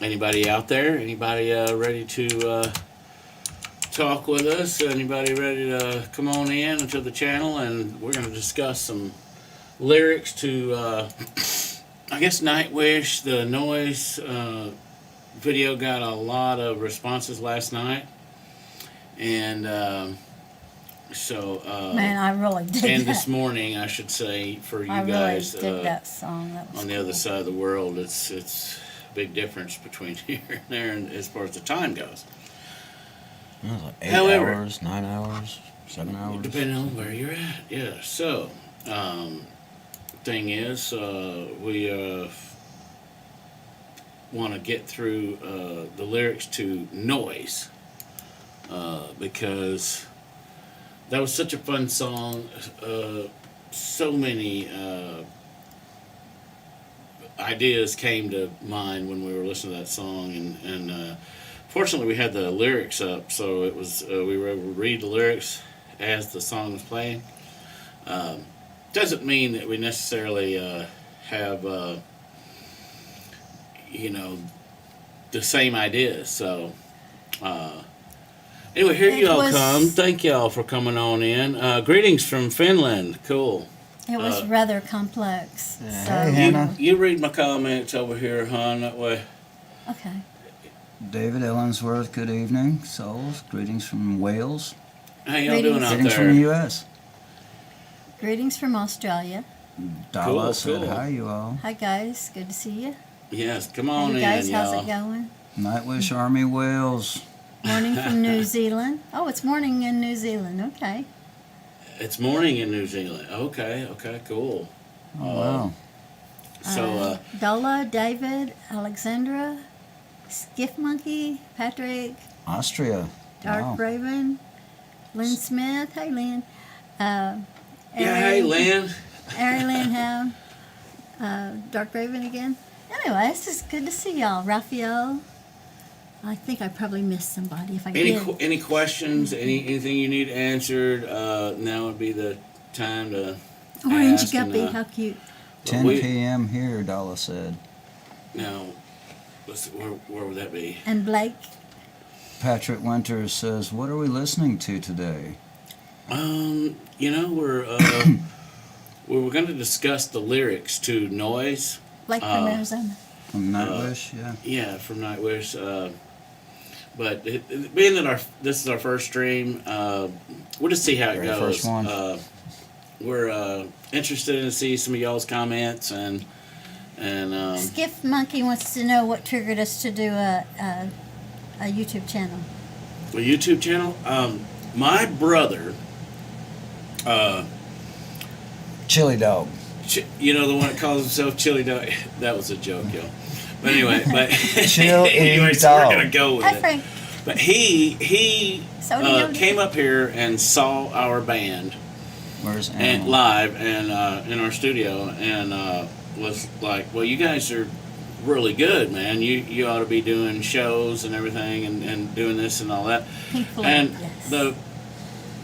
Anybody out there? Anybody ready to talk with us? Anybody ready to come on in to the channel? And we're going to discuss some lyrics to, I guess, Nightwish. The Noise video got a lot of responses last night. And man, I really did and that. this morning, I should say, for you I guys really did that song. That was on the other side of the world, it's a big difference between here and there and as far as the time goes. It was like 8 However, hours, 9 hours, 7 hours. Depending on where you're at, yeah. So, thing is, we want to get through the lyrics to Noise because that was such a fun song. So many ideas came to mind when we were listening to that song, and fortunately we had the lyrics up, so it was we were able to read the lyrics as the song was playing. Doesn't mean that we necessarily have the same ideas. So anyway, here you all come. Thank y'all for coming on in. Greetings from Finland. Cool. It was rather complex. Yeah. So, Hey, Hannah. You read my comments over here, hon, that way. Okay. David Ellensworth, good evening. Souls, greetings from Wales. How y'all doing out Greetings there? from the U.S. Greetings from Australia. Dala said cool. hi, you all. Hi guys, good to see you. Yes, come on Hey guys, in, how's y'all. it going? Nightwish Army Wales. Morning from New Zealand. Oh, it's morning in New Zealand. Okay. It's morning in New Zealand. Okay, cool. Oh, wow. So, Dola, David, Alexandra, Skiff Monkey, Patrick, Austria. Dark Wow. Raven, Lynn Smith. Hey, Lynn. yeah, hey, Lynn. Ari Lynn Howe. Dark Raven again. Anyway, it's just good to see y'all. Raphael. I think I probably missed somebody. If I did. Any questions? Anything you need answered? Now would be the time to Orange ask. And, Guppy, how cute. 10 p.m. here, Dala said. Now, where would that be? And Blake. Patrick Winters says, what are we listening to today? We're going to discuss the lyrics to Noise. Blake from Arizona. From Nightwish, yeah. Yeah, from Nightwish. But being that this is our first stream, we'll just see how it Very goes. first one. We're interested to see some of y'all's comments and Skiff Monkey wants to know what triggered us to do a YouTube channel. a YouTube channel. My brother, Chili Dog. the one that calls himself Chili Dog. That was a joke, yo. But anyway, Chili so we're Dog. gonna go with Hi, it. Frank. But he So came up here and saw our band Where's and Animal? live and in our studio and was like, well, you guys are really good, man. You ought to be doing shows and everything and doing this and all that. Pink Floyd, And yes.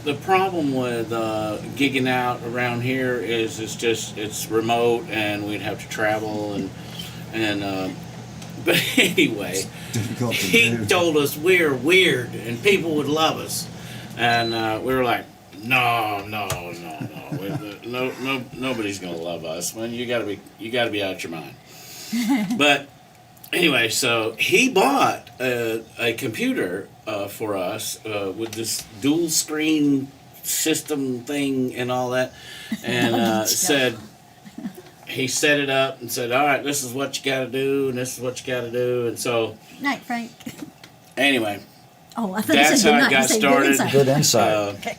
the problem with gigging out around here is it's remote and we'd have to travel and but anyway, Difficult to he do. told us we're weird and people would love us, and we were like, no, nobody's gonna love us. Man, you gotta be out your mind. But anyway, so he bought a computer for us with this dual screen system thing and all that, and said. He set it up and said, all right, this is what you got to do, and this is what you got to do. And so, Night, Frank. anyway, Oh, I thought that's you said how good it night. got You said started. Good insight. Good insight. Okay.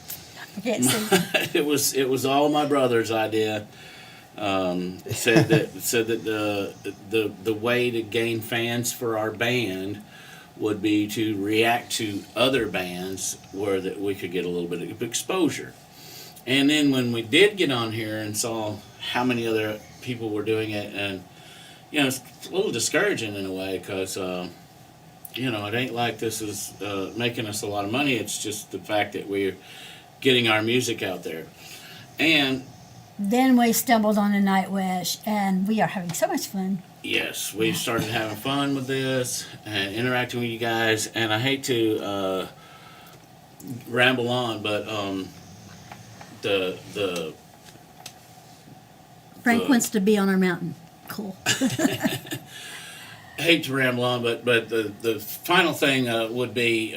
I can't see. It was all my brother's idea. Said that the way to gain fans for our band would be to react to other bands where that we could get a little bit of exposure. And then when we did get on here and saw how many other people were doing it, and it's a little discouraging in a way because it ain't like this is making us a lot of money. It's just the fact that we're getting our music out there. And Then we stumbled on a Nightwish, and we are having so much fun. Yes, we started having fun with this and interacting with you guys. And I hate to ramble on, but the Frank the- wants to be on our mountain. Cool. I hate to ramble on, but the final thing would be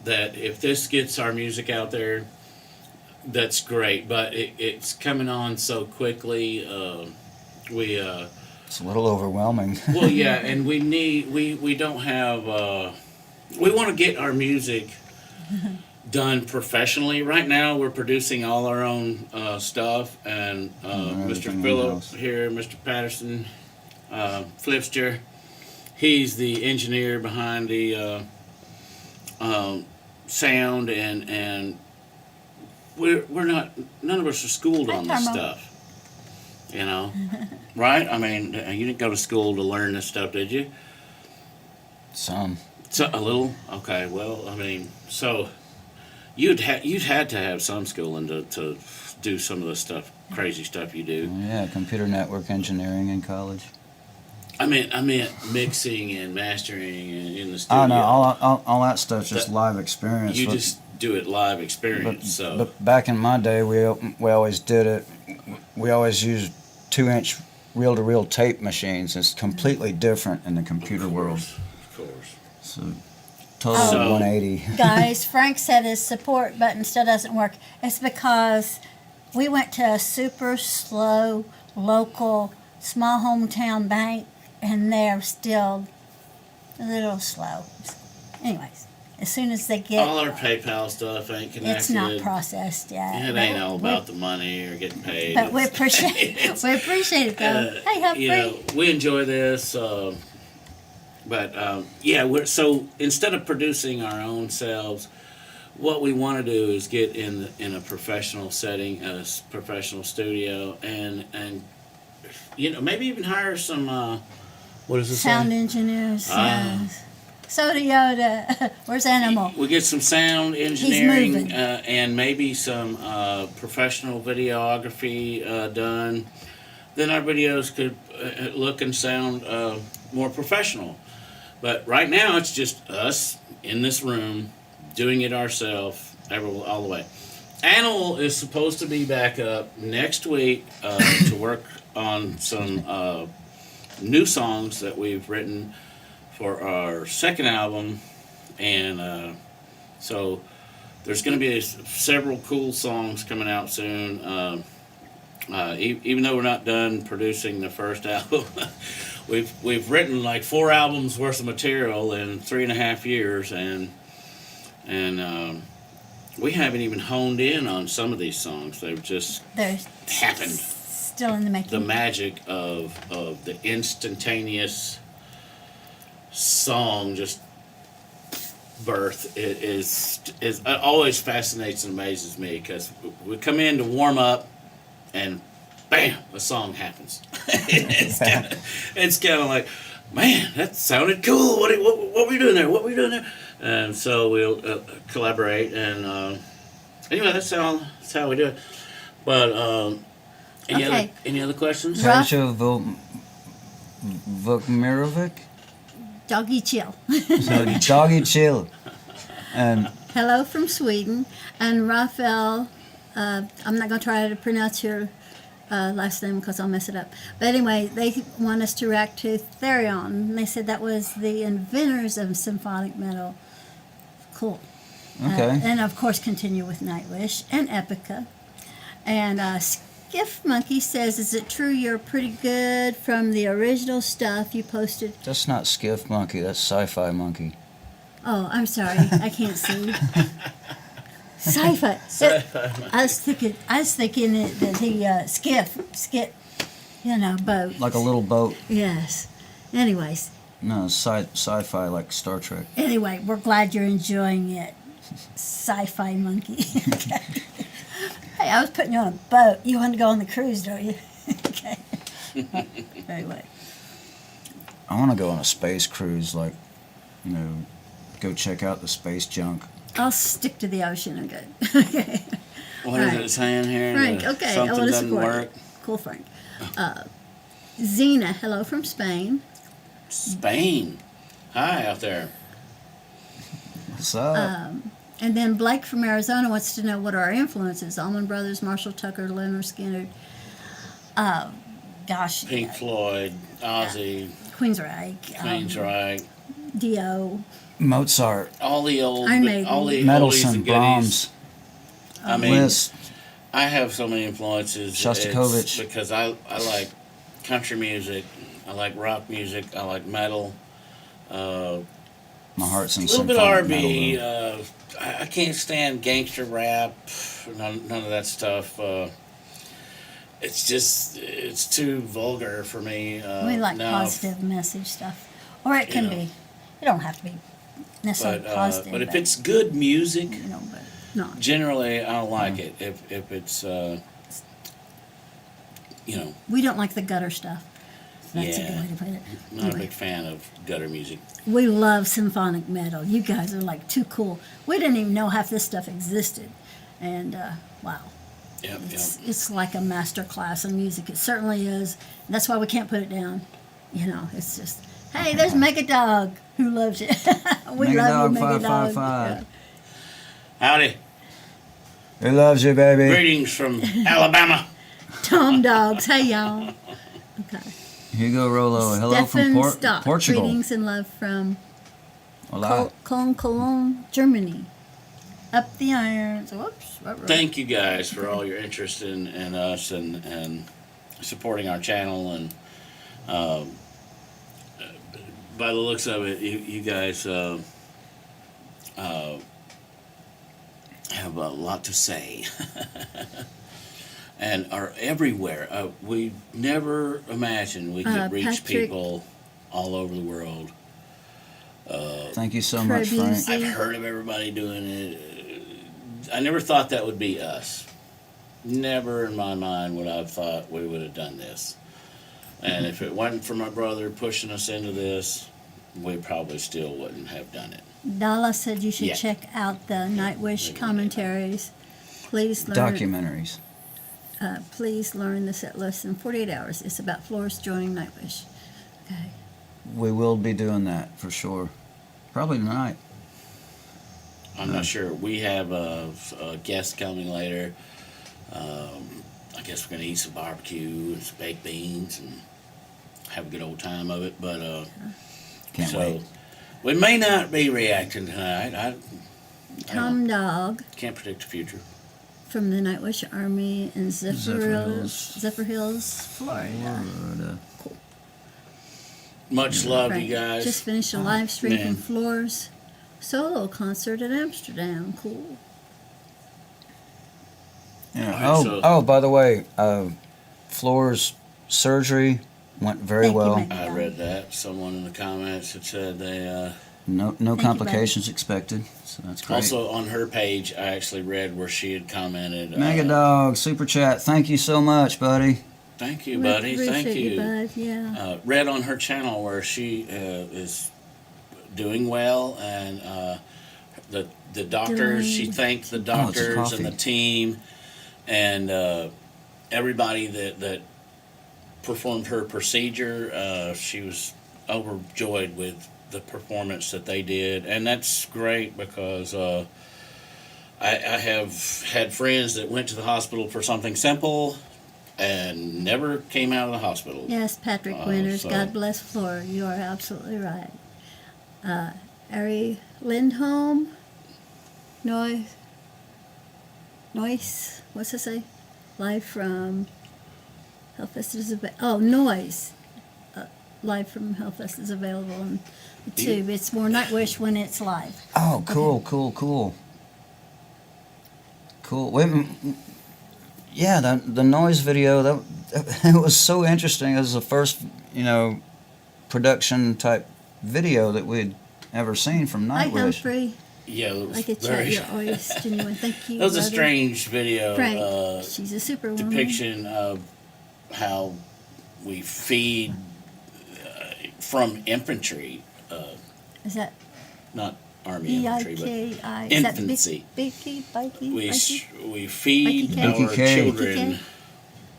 that if this gets our music out there, that's great. But it's coming on so quickly. We It's a little overwhelming. well, yeah, and we don't have. We want to get our music done professionally. Right now, we're producing all our own stuff, and Mr. everything Phillip in-house. here, Mr. Patterson, Flipster. He's the engineer behind the sound, and we're not. None of us are schooled on this Hi, Carmo. stuff. You know, right? I mean, you didn't go to school to learn this stuff, did you? Some. So a little. Okay. Well, I mean, so you'd had to have some schooling to do some of the stuff, crazy stuff you do. Yeah, computer network engineering in college. I meant mixing and mastering in the studio. Oh no, all that stuff's just live experience. You but, just do it live experience. So but back in my day, we always did it. We always used 2-inch reel-to-reel tape machines. It's completely different in the computer world. Of course. So total So- 180. Guys, Frank said his support button still doesn't work. It's because we went to a super slow, local, small hometown bank, and they're still a little slow. Anyways, as soon as they get, All our PayPal stuff ain't connected. it's not processed yet. It but ain't all we- about the money or getting paid. But we It's- appreciate it's- we appreciate it though. Hey, have you free. know, we enjoy this, but yeah, we're so instead of producing our own selves, what we want to do is get in a professional setting, professional studio, and you know, maybe even hire some what is it? Sound engineers. Ah. Yes. Soda Yoda. Where's Animal? We get some sound engineering moving. and maybe some professional videography done. Then our videos could look and sound more professional. But right now, it's just us in this room doing it ourselves all the way. Animal is supposed to be back up next week to work on some new songs that we've written for our second album, and so there's going to be several cool songs coming out soon. Even though we're not done producing the first album, we've written like 4 albums worth of material in 3.5 years, and we haven't even honed in on some of these songs. They've just They're happened. still in the making. The magic of the instantaneous song just birth is always fascinates and amazes me, because we come in to warm up and bam, a song happens. it's kind of like, man, that sounded cool. What were you doing there? What were you doing there? And so we'll collaborate, and anyway, that's how we do it. But Okay. any other questions? Rough. Kasia Vukmirovic? Doggy chill. So Doggy Chill. And Hello from Sweden. And Raphael, I'm not going to try to pronounce your last name because I'll mess it up. But anyway, they want us to react to Therion. And they said that was the inventors of symphonic metal. Cool. okay. And of course, continue with Nightwish and Epica. And Skiff Monkey says, is it true you're pretty good from the original stuff you posted? That's not Skiff Monkey, that's Sci-Fi Monkey. Oh, I'm sorry. I can't see. Sci-fi. I was thinking that the skiff, boat. Like a little boat. Yes. Anyways, No, sci-fi like Star Trek. anyway, we're glad you're enjoying it. Sci-fi monkey. Okay. Hey, I was putting you on a boat. You want to go on the cruise, don't you? Okay. Anyway. I want to go on a space cruise, like, go check out the space junk. I'll stick to the ocean. I'm good. Okay. What is Right. it saying here? Frank, that okay, I something want to doesn't support work. it. Cool, Frank. Zena, hello from Spain. Spain. Hi out there. What's up? And then Blake from Arizona wants to know what are our influences. Allman Brothers, Marshall Tucker, Leonard Skinner. Gosh. Pink Floyd, Ozzy, Queensryche. Queensryche, Dio. Mozart, all the old, Iron Maiden. all the oldies Mendelssohn, and goodies. Brahms, I mean, Liszt. I have so many influences. Shostakovich. It's because I like country music, I like rock music, I like metal. My heart's in A little bit symphonic R&B. metal, though. I can't stand gangster rap. None of that stuff. It's too vulgar for me. We like no, positive message stuff. Or it can You know. be. It don't have to be necessarily positive. but if it's good music, you know, but not. generally I don't like it. If it's We don't like the gutter stuff. That's a Yeah. good way to put it. not a Anyway, big fan of gutter music. we love symphonic metal. You guys are like too cool. We didn't even know half this stuff existed. And wow. Yep, It's like a master class in music. It certainly is. That's why we can't put it down. You know, it's just, hey, there's Megadog who loves you. We love Megadog you, Megadog. 555. Howdy. He loves you, baby. Greetings from Alabama. Tom Dogs. Hey, y'all. Okay. Hugo Rolo, hello Stefan from Stock. Portugal. Greetings and love from Hola. Cologne, Germany. Up the irons. Whoops. Thank you guys for all your interest in us and supporting our channel. And by the looks of it, you guys have a lot to say and are everywhere. We never imagined we could reach Patrick- people all over the world. Thank you so much, Frank. Trebuzzi. I've heard of everybody doing it. I never thought that would be us. Never in my mind would I have thought we would have done this. And if it wasn't for my brother pushing us into this, we probably still wouldn't have done it. Dala said you should Yeah. check out the Nightwish commentaries. Please learn. Documentaries. Please learn the set list in 48 hours. It's about Flores joining Nightwish. Okay. We will be doing that for sure. Probably tonight. I'm not sure. We have a guest coming later. I guess we're going to eat some barbecue and some baked beans and have a good old time of it. But Can't so wait. we may not be reacting tonight. I Tom Dog can't predict the future. from the Nightwish Army in Zephyr Zephyr Hills, Florida. Florida. Much love, Right. you guys. Just finished a live stream man. from Floor's solo concert in Amsterdam. Cool. Yeah. All right, Oh, by the way, Floor's surgery went very Thank you, well. Megan. I read that. Someone in the comments had said they. No you, complications expected. So that's great. Also on her page, I actually read where she had commented. Megadog super chat. Thank you so much, buddy. Thank you, buddy. Thank Appreciate you. bud. Yeah. Read on her channel where she is doing well, and the doctors. She thanked the doctors coffee. and the team, and everybody that performed her procedure. She was overjoyed with the performance that they did, and that's great because I have had friends that went to the hospital for something simple and never came out of the hospital. Yes, Patrick Winters. so- God bless Flora. You are absolutely right. Ari Lindholm. Noise. What's it say? Live from Hellfest is Noise. Live from Hellfest is available on the tube. It's more Nightwish when it's live. Oh, cool. Wait, yeah, the noise video that it was so interesting. It was the first, production type video that we'd ever seen from Hi, Nightwish. Humphrey. Yeah, it was Like a chat. very. You're always genuine. Thank you. That was a brother. strange video. Frank. She's a superwoman. Depiction of how we feed from infantry, Is that not army infantry, but B-I-K-I? infancy. Is that Bicky? we Bicky? we feed Bicky our K. children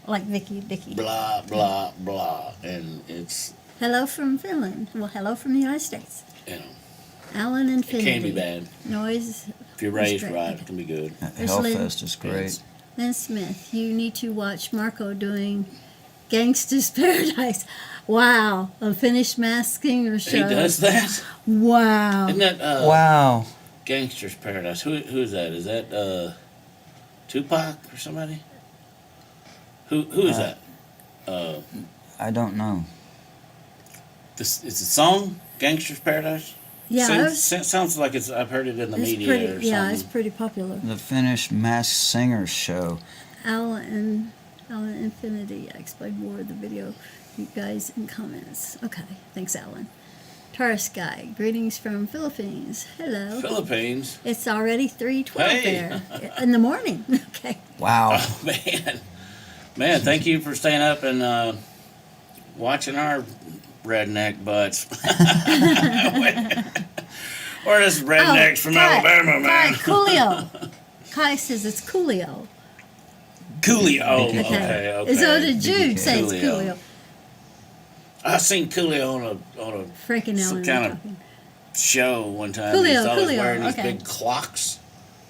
like Vicky. blah blah blah, and it's Hello from Finland. Well, hello from the United States. you know Alan it Infinity. can be bad Noise. if you're raised Great. right. It can be good. There's Lynn. Hellfest is great. Lynn Smith. You need to watch Marco doing Gangsta's Paradise. Wow. A Finnish Masked Singer show. He does that. Wow. Isn't that Wow. Gangster's Paradise? Who is that? Is that Tupac or somebody? Who is that? I don't know. This it's a song, Gangster's Paradise. Yeah, Sounds like it's. I've heard it in the it's media pretty. or Yeah, something. it's pretty popular. The Finnish Masked Singer show. Alan Infinity. I explained more of the video, you guys, in comments. Okay, thanks, Alan. Taurus Guy, greetings from Philippines. Hello. Philippines. It's already 3:12 Hey. there in the morning. Okay. Wow. Oh man! Thank you for staying up and watching our redneck butts. We're just rednecks from Alabama, man. Coolio. Kai says it's Coolio. Coolio. Oh, Okay. okay. And so did Jude say it's Coolio. Coolio. I seen Coolio on Frank and Some Ellen kind were of- talking. a show one time. Coolio, He's always Coolio, wearing these okay. big clocks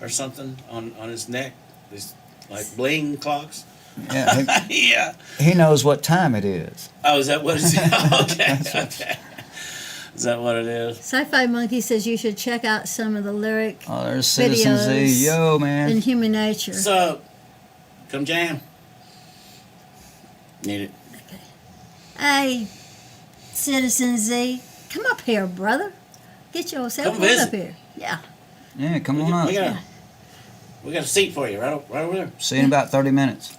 or something on his neck. These like bling clocks. Yeah, Yeah. he knows what time it is. Oh, is that what it is? Okay. Okay. Is that what it is? Sci-Fi Monkey says you should check out some of the lyric Oh, there's Citizen Videos Z. Yo, in man. Human Nature. So, come jam. Need it. Hey, Citizen Z, come up here, brother. Get yourself Come on visit. up here. Yeah. Yeah, come on up. We got a seat for you right over there. See you in about 30 minutes.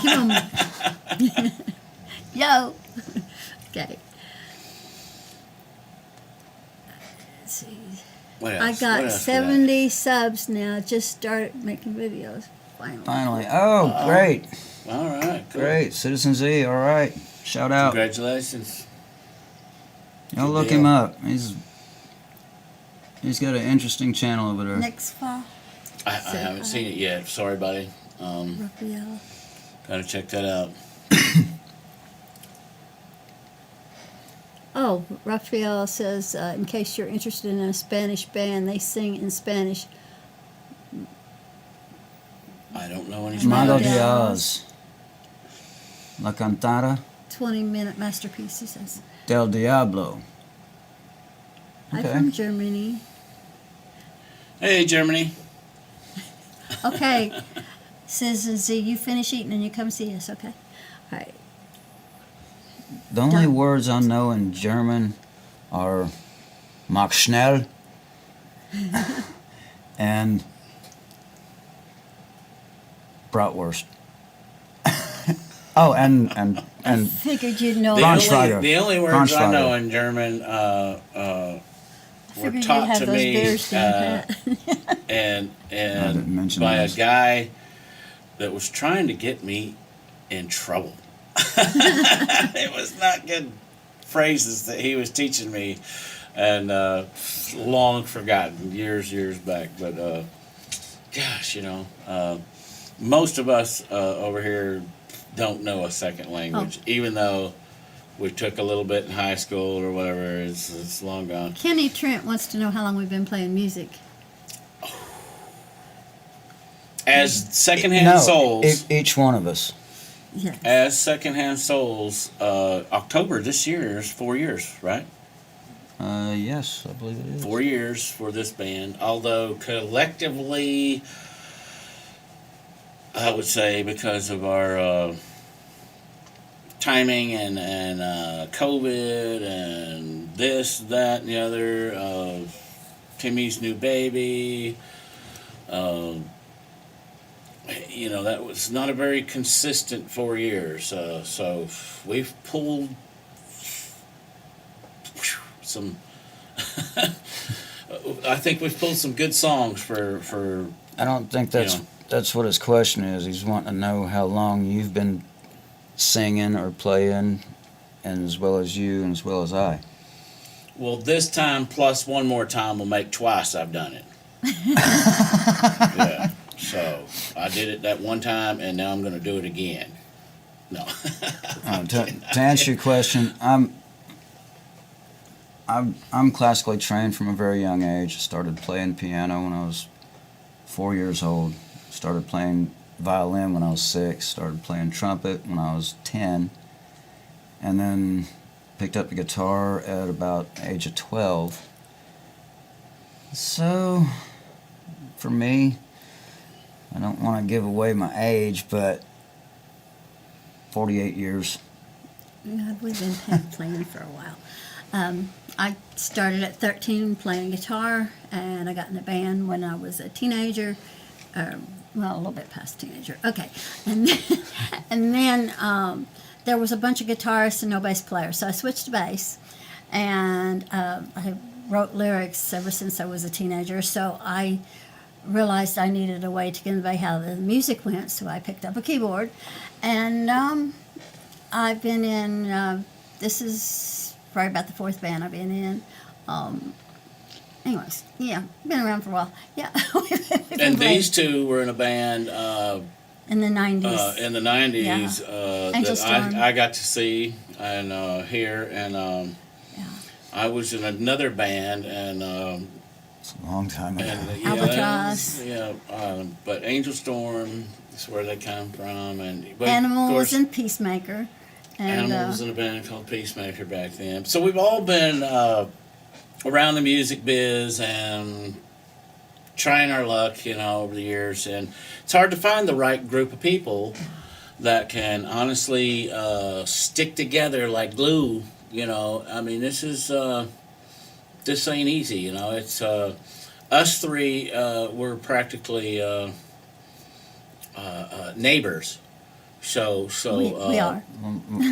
Come on. Yo. Okay. Let's see. What I else? got What else we 70 subs now. Just started making videos. Finally. Finally. Oh, great. All right. Cool. Great. Citizen Z. All right. Shout out. Congratulations. Y'all Good look deal. him up. He's got an interesting channel over there. Next fall, I haven't seen it yet. Sorry, buddy. Raphael. Gotta check that out. Oh, Raphael says, in case you're interested in a Spanish band, they sing in Spanish. I don't know any Mago Spanish. Diaz. Diaz. La Cantada 20-minute masterpiece, he says. del Diablo. I'm Okay. from Germany. Hey, Germany. Okay. Citizen Z, you finish eating and you come see us, okay? All right. The only Done. words I know in German are mach schnell and bratwurst. Oh, and Figured you'd know. The Braunschweiger. only words I know Braunschweiger. in German were Figured you'd taught have to those me beers down pat. and didn't mention by those. a guy that was trying to get me in trouble. It was not good phrases that he was teaching me, and long forgotten, years back. But gosh, most of us over here don't know a second language, even though we took a little bit in high school or whatever. It's long gone. Kenny Trent wants to know how long we've been playing music. As secondhand souls. each one of us. Yeah. As secondhand souls, October this year is 4 years, right? Yes, I believe it is. 4 years for this band. Although collectively, I would say because of our timing and COVID and this, that, and the other, Timmy's new baby, that was not a very consistent 4 years. So we've pulled some. I think we've pulled some good songs for. I don't think that's what his question is. He's wanting to know how long you've been singing or playing, and as well as you and as well as I. Well, this time plus one more time will make twice I've done it. Yeah. So I did it that one time, and now I'm going to do it again. No. To answer your question, I'm classically trained from a very young age. Started playing piano when I was 4 years old. Started playing violin when I was 6. Started playing trumpet when I was 10, and then picked up the guitar at about the age of 12. So, for me, I don't want to give away my age, but 48 years. God, we've been playing for a while. I started at 13 playing guitar, and I got in a band when I was a teenager. Well, a little bit past teenager. Okay, and then there was a bunch of guitarists and no bass players, so I switched to bass, and I wrote lyrics ever since I was a teenager. So I realized I needed a way to convey how the music went, so I picked up a keyboard, and I've been in. This is probably about the 4th band I've been in. Anyways, yeah, been around for a while. Yeah. And these two were in a band in the 90s. in the 90s Angel that Storm. I got to see and hear. And Yeah. I was in another band, and It's a long time ago. Albatross. But Angel Storm is where they come from, and but of Animals course, and Peacemaker. And, Animal was in a band called Peacemaker back then. So we've all been around the music biz and trying our luck, over the years. And it's hard to find the right group of people that can honestly stick together like glue. I mean, this ain't easy. It's us three. We're practically neighbors. So we are.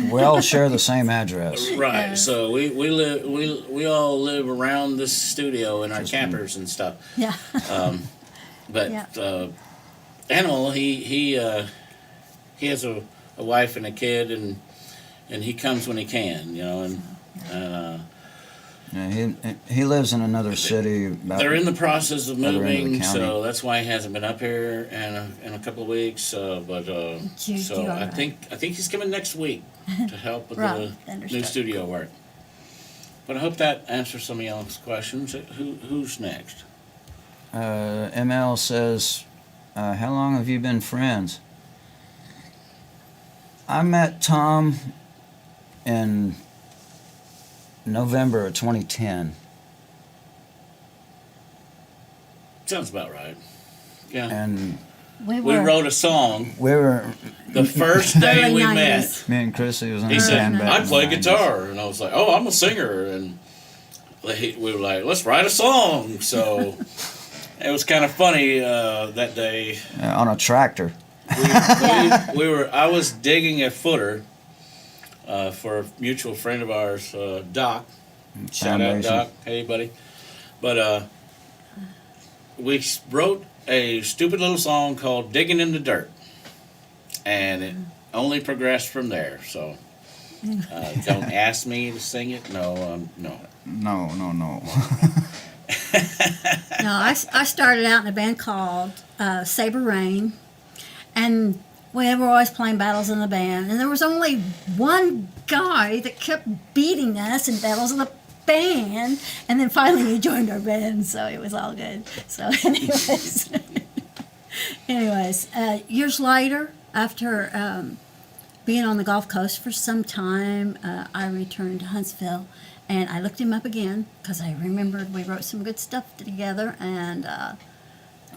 We all share the same address. Right. Yes. So we all live around this studio in our campers and stuff. Yeah. But Yeah. Animal, he has a wife and a kid, and he comes when he can, and Yeah, he lives in another city. they're in the process of other end of the moving, county. so that's why he hasn't been up here in a couple of weeks. But You so all I right. think he's coming next week to help with Right, the new understood. studio work. But I hope that answers some of y'all's questions. Who's next? ML says, how long have you been friends? I met Tom in November of 2010. Sounds about right. Yeah. And We wrote a song we were, the first day Early we 90s. met. me and Chrissy was in He a said, band back I in the play 90s. guitar. And I was like, oh, I'm a singer. And we were like, let's write a song. So it was kind of funny that day. On a tractor. I was digging a footer for a mutual friend of ours, Doc. Shout out, Foundation. Doc. Hey, buddy. But we wrote a stupid little song called Digging in the Dirt. And it only progressed from there. So don't ask me to sing it. No, no. No. No, I started out in a band called Saber Rain, and we were always playing battles in the band, and there was only one guy that kept beating us in battles in the band, and then finally he joined our band, so it was all good. So anyways, years later, after being on the Gulf Coast for some time, I returned to Huntsville, and I looked him up again because I remembered we wrote some good stuff together, and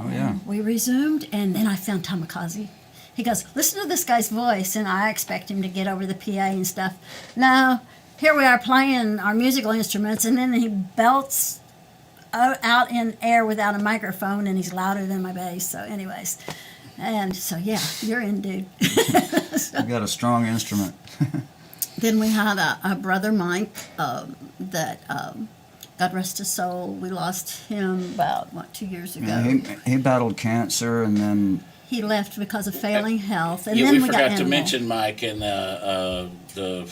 Oh, yeah. we resumed, and then I found Tamikaze. He goes, listen to this guy's voice, and I expect him to get over the PA and stuff. No, here we are playing our musical instruments, and then he belts out in air without a microphone, and he's louder than my bass. So anyways, and so yeah, you're in, dude. You got a strong instrument. Then we had a brother, Mike, that, God rest his soul, we lost him about, 2 years ago. Yeah, he battled cancer, and then He left because of failing health, and Yeah, then we we got forgot to Animal. mention Mike in the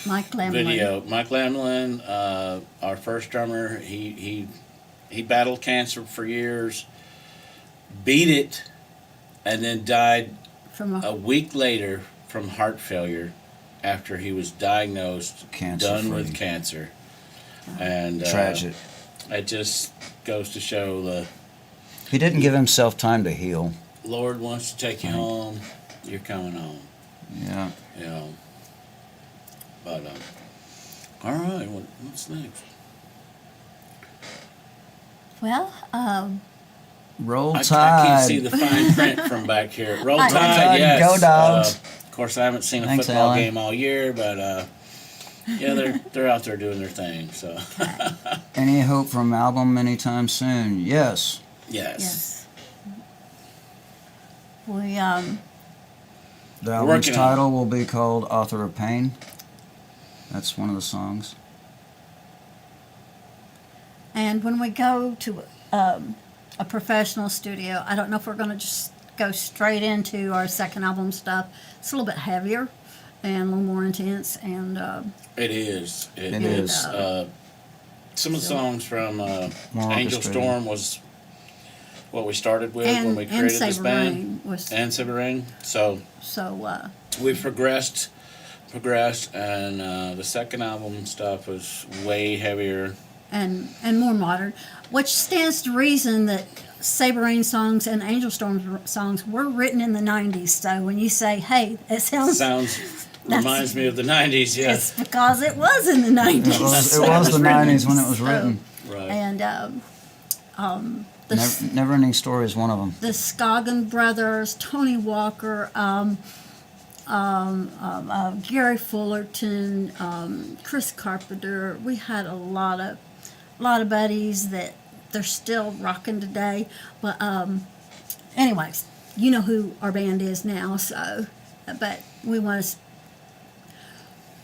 Mike Lamlin. video. Mike Lamlin, our first drummer, he battled cancer for years, beat it, and then died From a week later from heart failure. after he was diagnosed, done with Cancer-free. cancer. And Tragic. it just goes to show the He didn't give himself time to heal. Lord wants to take you Right. home. You're coming home. Yeah. You know. But all right. What's next? Well, Roll I Tide. can't see the fine print from back here. Roll Roll Tide, Tide, yes. go Dogs. Of course, I haven't seen a Thanks, football Alan. game all year, but yeah, they're out there doing their thing. So Any hope from album anytime soon? Yes. yes. yes. We, The album's working on it. title will be called Author of Pain. That's one of the songs. and when we go to a professional studio, I don't know if we're going to just go straight into our second album stuff. It's a little bit heavier and a little more intense, and It is. It is. Some of the songs from More Angel orchestrated. Storm was what we started with when and, we and created this Saber band, Rain was and Silver Ring. So so. we've progressed, and the second album stuff was way heavier. and more modern, which stands to reason that Saber Rain songs and Angel Storm songs were written in the 90s. So when you say, hey, it sounds, Reminds me of the '90s. Yeah. it's because it was in the 90s. It was the 90s when it was So, written. Right. And the, Never Ending Story is one of them. the Scoggin brothers, Tony Walker, Gary Fullerton, Chris Carpenter. We had a lot of buddies that they're still rocking today. But anyways, you know who our band is now. So, but we want to.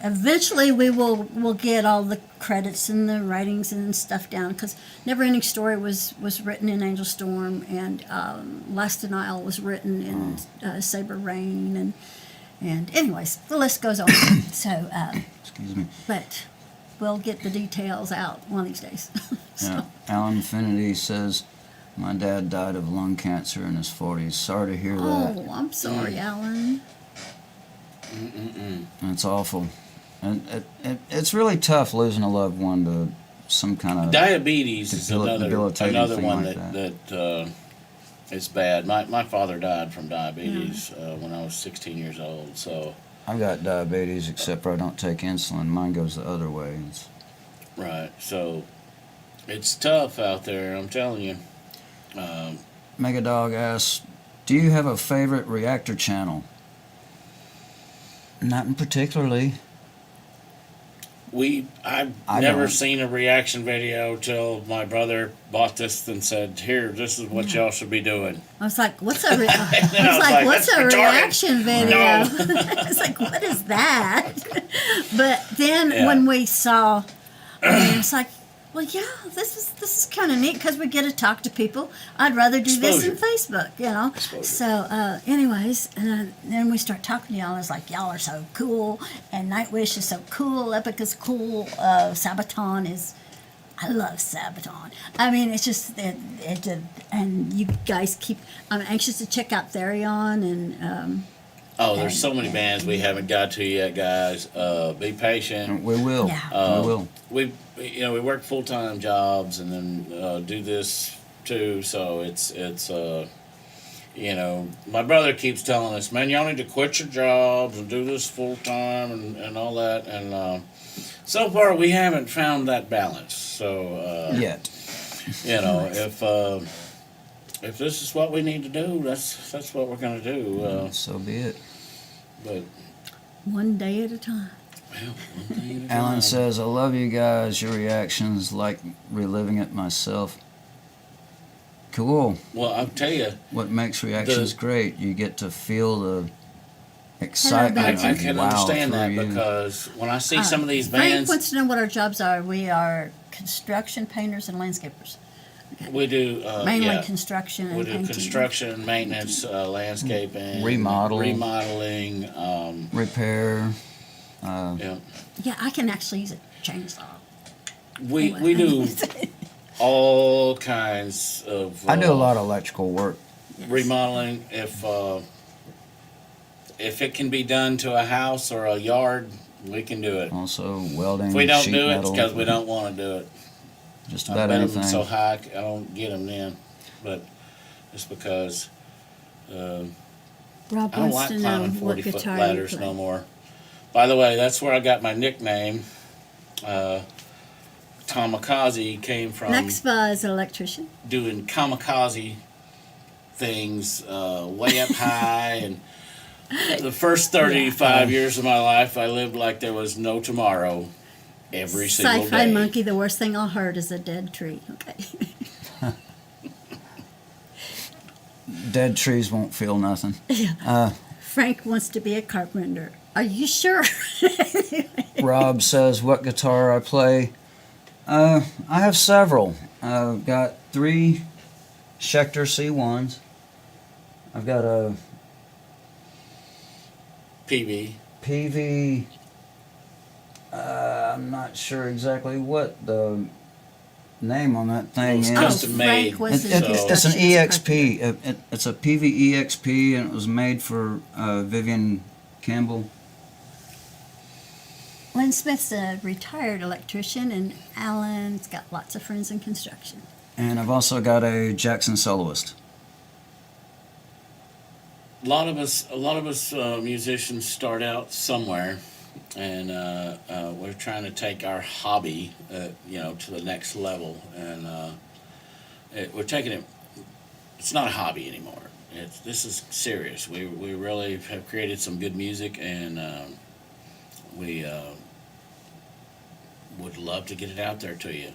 Eventually, we'll get all the credits and the writings and stuff down, because Neverending Story was written in Angel Storm, and Last Denial was written in Saber Rain, and anyways, the list goes on. So, Excuse me. but we'll get the details out one of these days. So, Yeah. Alan Infinity says, my dad died of lung cancer in his 40s. Sorry to hear that. oh, I'm sorry, Alan. It's awful. And it's really tough losing a loved one to some kind of... Diabetes is debilitating another thing one like that is bad. My father died from diabetes when I was 16 years old. So I've got diabetes, except for I don't take insulin. Mine goes the other way. right. So it's tough out there. I'm telling you. Megadog asks, do you have a favorite reactor channel? Not in particularly. I've I never don't. seen a reaction video till my brother bought this and said, "Here, this is what y'all should be doing." I was like, "What's a?" I was like, like, "What's "That's a retarded." reaction video?" No. It's like, "What is that?" But then Yeah. when we saw, it's like, "Well, yeah, this is kind of neat, because we get to talk to people. I'd rather do this than Facebook, you know." Exposure. So, anyways, and then we start talking to y'all. It's like, y'all are so cool, and Nightwish is so cool. Epic is cool. Sabaton is. I love Sabaton. I mean, it's just and you guys keep. I'm anxious to check out Therion and. Oh, there's so many bands we haven't got to yet, guys. Be patient. We will. Yeah. We will. We work full-time jobs and then do this too. So it's my brother keeps telling us, man, y'all need to quit your jobs and do this full-time and all that. And so far we haven't found that balance. So Yet. if this is what we need to do, that's what we're gonna do. So be it. But One day at a time. well, one thing at a Alan time. says, I love you guys. Your reactions like reliving it myself. Cool. Well, I'll tell you, What makes reactions The- great? You get to feel the excitement. That's I and can wow understand through that you. because when I see some of these Frank bands, wants to know what our jobs are. We are construction painters and landscapers. we do Mainly construction and we do painting. construction, maintenance, landscaping, remodeling. Repair. Yeah, Yeah, I can actually use a chainsaw. we do all kinds of. I do a lot of electrical work. Yes. remodeling. If if it can be done to a house or a yard, we can do it. Also welding, If we don't sheet do it, it's metal, because we don't want to do it. just I about bet anything. them so high I don't get them then, but it's because Rob I don't wants like to know climbing what 40-foot guitar you ladders play. no more. By the way, that's where I got my nickname. Kamikaze came from Next is an electrician. doing kamikaze things way up high. And the first 35 years of my life, I lived like there was no tomorrow every single Sci-fi day. monkey. The worst thing I heard is a dead tree. Okay. Dead trees won't feel nothing. Frank wants to be a carpenter. Are you sure? Rob says, what guitar I play? I have several. I've got 3 Schecter C1s. I've got a PV. PV. I'm not sure exactly what the name on that thing It's is. custom made. Frank was It- in it's It's an construction as a EXP. It's a PV EXP, and it was made for Vivian Campbell. Lynn Smith's a retired electrician, and Alan's got lots of friends in construction. And I've also got a Jackson Soloist. A lot of us musicians start out somewhere, and we're trying to take our hobby, to the next level. And we're taking it. It's not a hobby anymore. This is serious. We really have created some good music, and we would love to get it out there to you.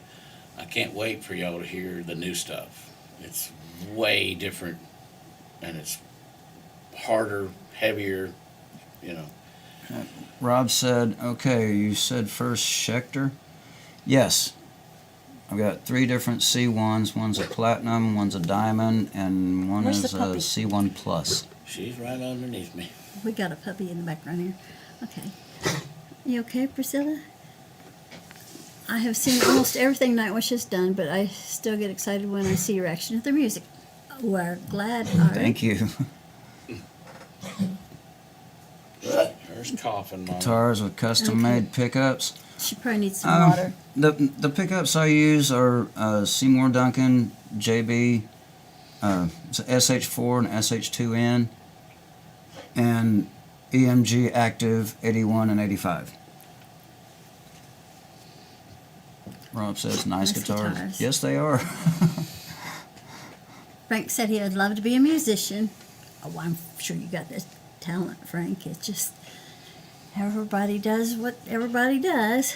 I can't wait for y'all to hear the new stuff. It's way different, and it's harder, heavier, Rob said, okay, you said first Schecter? Yes. I've got 3 different C1s. One's a platinum, one's a diamond, and one Where's is the a puppy? C1 plus. She's right underneath me. We got a puppy in the background here. Okay. You okay, Priscilla? I have seen almost everything Nightwish has done, but I still get excited when I see your reaction to their music. We're glad. Thank you. There's coughing, Mama. Guitars with custom-made pickups. She probably needs some water. The pickups I use are Seymour Duncan JB, it's a SH4 and SH2N, and EMG Active 81 and 85. Rob says, nice guitars. guitars. Yes, they are. Frank said he would love to be a musician. Oh, I'm sure you got this talent, Frank. It's just everybody does what everybody does.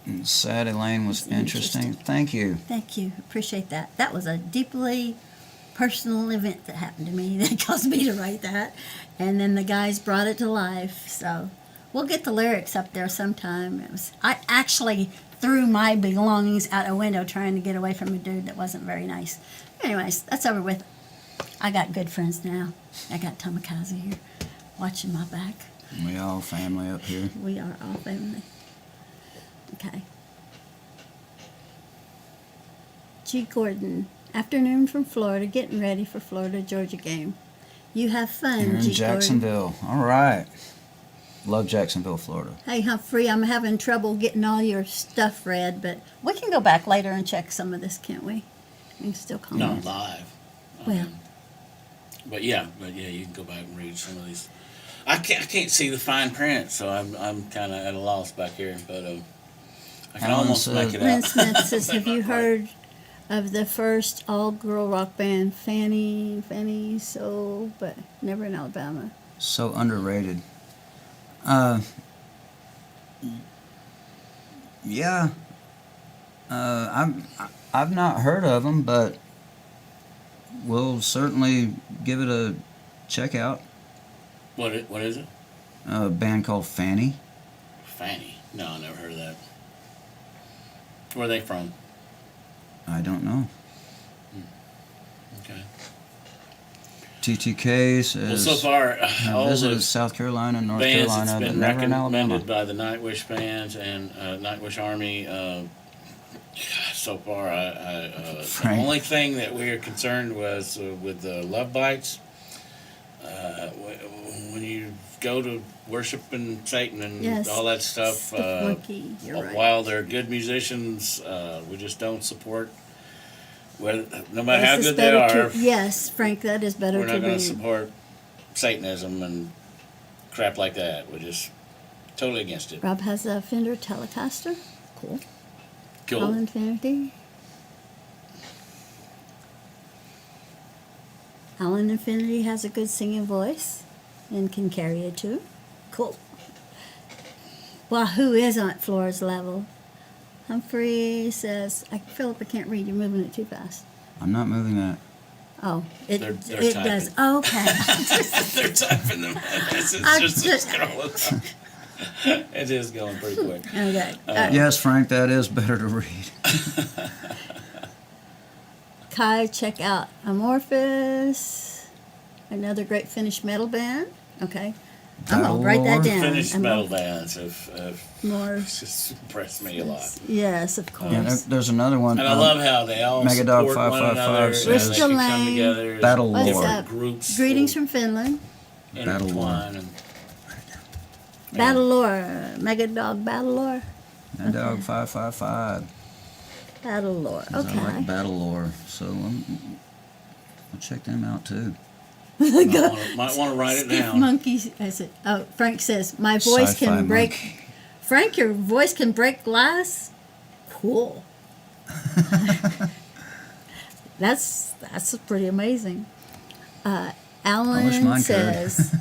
And Sad Elaine was interesting. Thank you. Thank you. Appreciate that. That was a deeply personal event that happened to me that caused me to write that. And then the guys brought it to life. So we'll get the lyrics up there sometime. I actually threw my belongings out a window trying to get away from a dude that wasn't very nice. Anyways, that's over with. I got good friends now. I got Kamikaze here watching my back. We all family up here. We are all family. Okay. G. Gordon, afternoon from Florida, getting ready for Florida-Georgia game. You have fun, Here in G. Gordon. Jacksonville. All right. Love Jacksonville, Florida. Hey, Humphrey, I'm having trouble getting all your stuff read, but we can go back later and check some of this, can't we? We can still comment. Not live. Well. But yeah, you can go back and read some of these. I can't see the fine print, so I'm kind of at a loss back here. But I can Alan almost said- make it Lynn out. Smith says, have you Not quite. heard of the first all-girl rock band, Fanny Soul, but never in Alabama? So underrated. Yeah. I've not heard of them, but we'll certainly give it a check out. What is it? A band called Fanny. Fanny. No, I never heard of that. Where are they from? I don't know. Okay. TTK says Well, so far, all visited the South Carolina and North bands Carolina, that's but been never in Alabama. recommended by the Nightwish bands and Nightwish Army. So far, the Frank. only thing that we are concerned was with the Love Bites. when you go to worshiping Satan and Yes. all that stuff, Stiff monkey, you're right. while they're good musicians, we just don't support. Whether, no matter how This is good they better are, yes, Frank, that is better we're to not going read. to support Satanism and crap like that. We're just totally against it. Rob has a Fender Telecaster. Cool. Cool. All Infinity. Alan Infinity has a good singing voice and can carry a tune. Cool. Well, who is on Flora's level? Humphrey says, Philip, I can't read. You're moving it too fast. I'm not moving that. Oh, it They're does. typing. Oh, okay. They're typing them. It's I just just- scrolling. It is going pretty quick. Okay. Yes, Frank, that is better to read. Kai, check out Amorphous. Another great Finnish metal band. Okay. I'm going to write that Battle down. Finnish metal Amorphous. bands have More. just impressed me a lot. Yes, of course. Yeah, there's another one. And I love how they all Megadog support one 555 another. says- And they Bristol can come Lane. together as Battle What's Lord. up? groups. Greetings from Finland. Battle intertwine and Battle Lore. Megadog Battle Lore. Megadog 555. Battle Lore. 'Cause I like Okay. Battle Lore, so I'll check them out too. might want to write it Stiff down. Monkey. Frank says, my voice Sci-fi can break. monkey. Frank, your voice can break glass? Cool. That's pretty amazing. Alan mine could. says,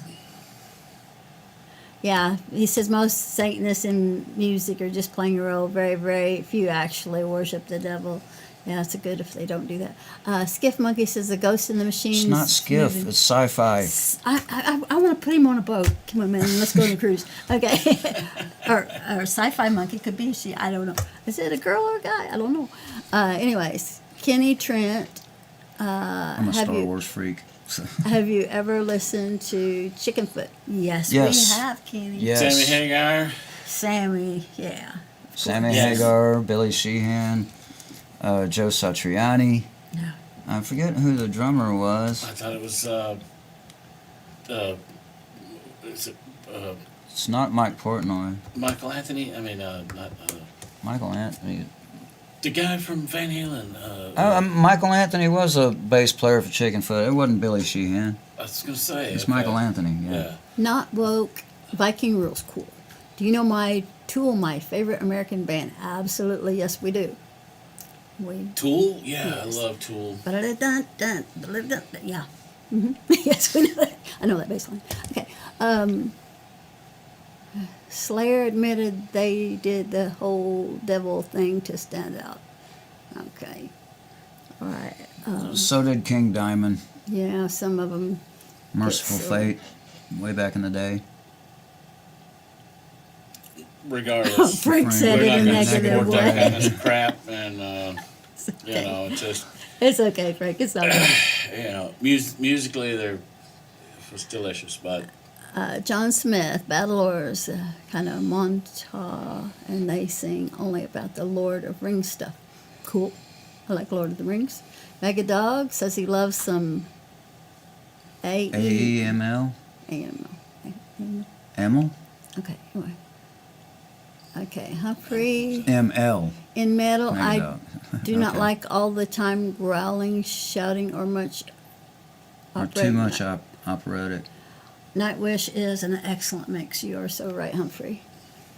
yeah, he says most Satanists in music are just playing a role. Very, very few actually worship the devil. Yeah, it's good if they don't do that. Skiff Monkey says the ghost in the machine. It's not skiff, it's sci-fi. I want to put him on a boat. Come on, man, let's go on a cruise. Okay. or sci-fi monkey could be she. I don't know. Is it a girl or a guy? I don't know. Anyways, Kenny Trent. I'm a Star Wars freak. So. Have you ever listened to Chickenfoot? Yes, Yes. we have, Kenny. Yes. Sammy Hagar. Sammy, yeah. Sammy Yes. Hagar, Billy Sheehan, Joe Satriani. No. I forget who the drummer was. I thought it was. Is it It's not Mike Portnoy. Michael Anthony? I mean, not Michael Anthony. the guy from Van Halen. Michael Anthony was a bass player for Chickenfoot. It wasn't Billy Sheehan. I was gonna say It's okay. Michael Anthony. Yeah. Yeah. Not woke. Viking Rules, cool. Do you know my Tool, my favorite American band? Absolutely, yes, we do. We. Tool. Yeah, Yes. I love Tool. Yeah. Yes, we know that. I know that bass line. Okay. Slayer admitted they did the whole devil thing to stand out. Okay. All right. So did King Diamond. Yeah, some of them. Merciful Yes, Fate, way back in the day. Regardless, Frank said we're it in a not gonna negative support that way. kind of crap, and you know, it's just It's okay, Frank. It's all right. you know, musically they're it's delicious, but John Smith, Battlers, kind of montage, and they sing only about the Lord of Rings stuff. Cool. I like Lord of the Rings. Megadog says he loves some AEML? AML. Emil? Okay, anyway. Okay, Humphrey. ML. In metal, I Megadog. do not Okay. like all the time growling, shouting, or much Or too operatic. much operatic. Nightwish is an excellent mix. You are so right, Humphrey.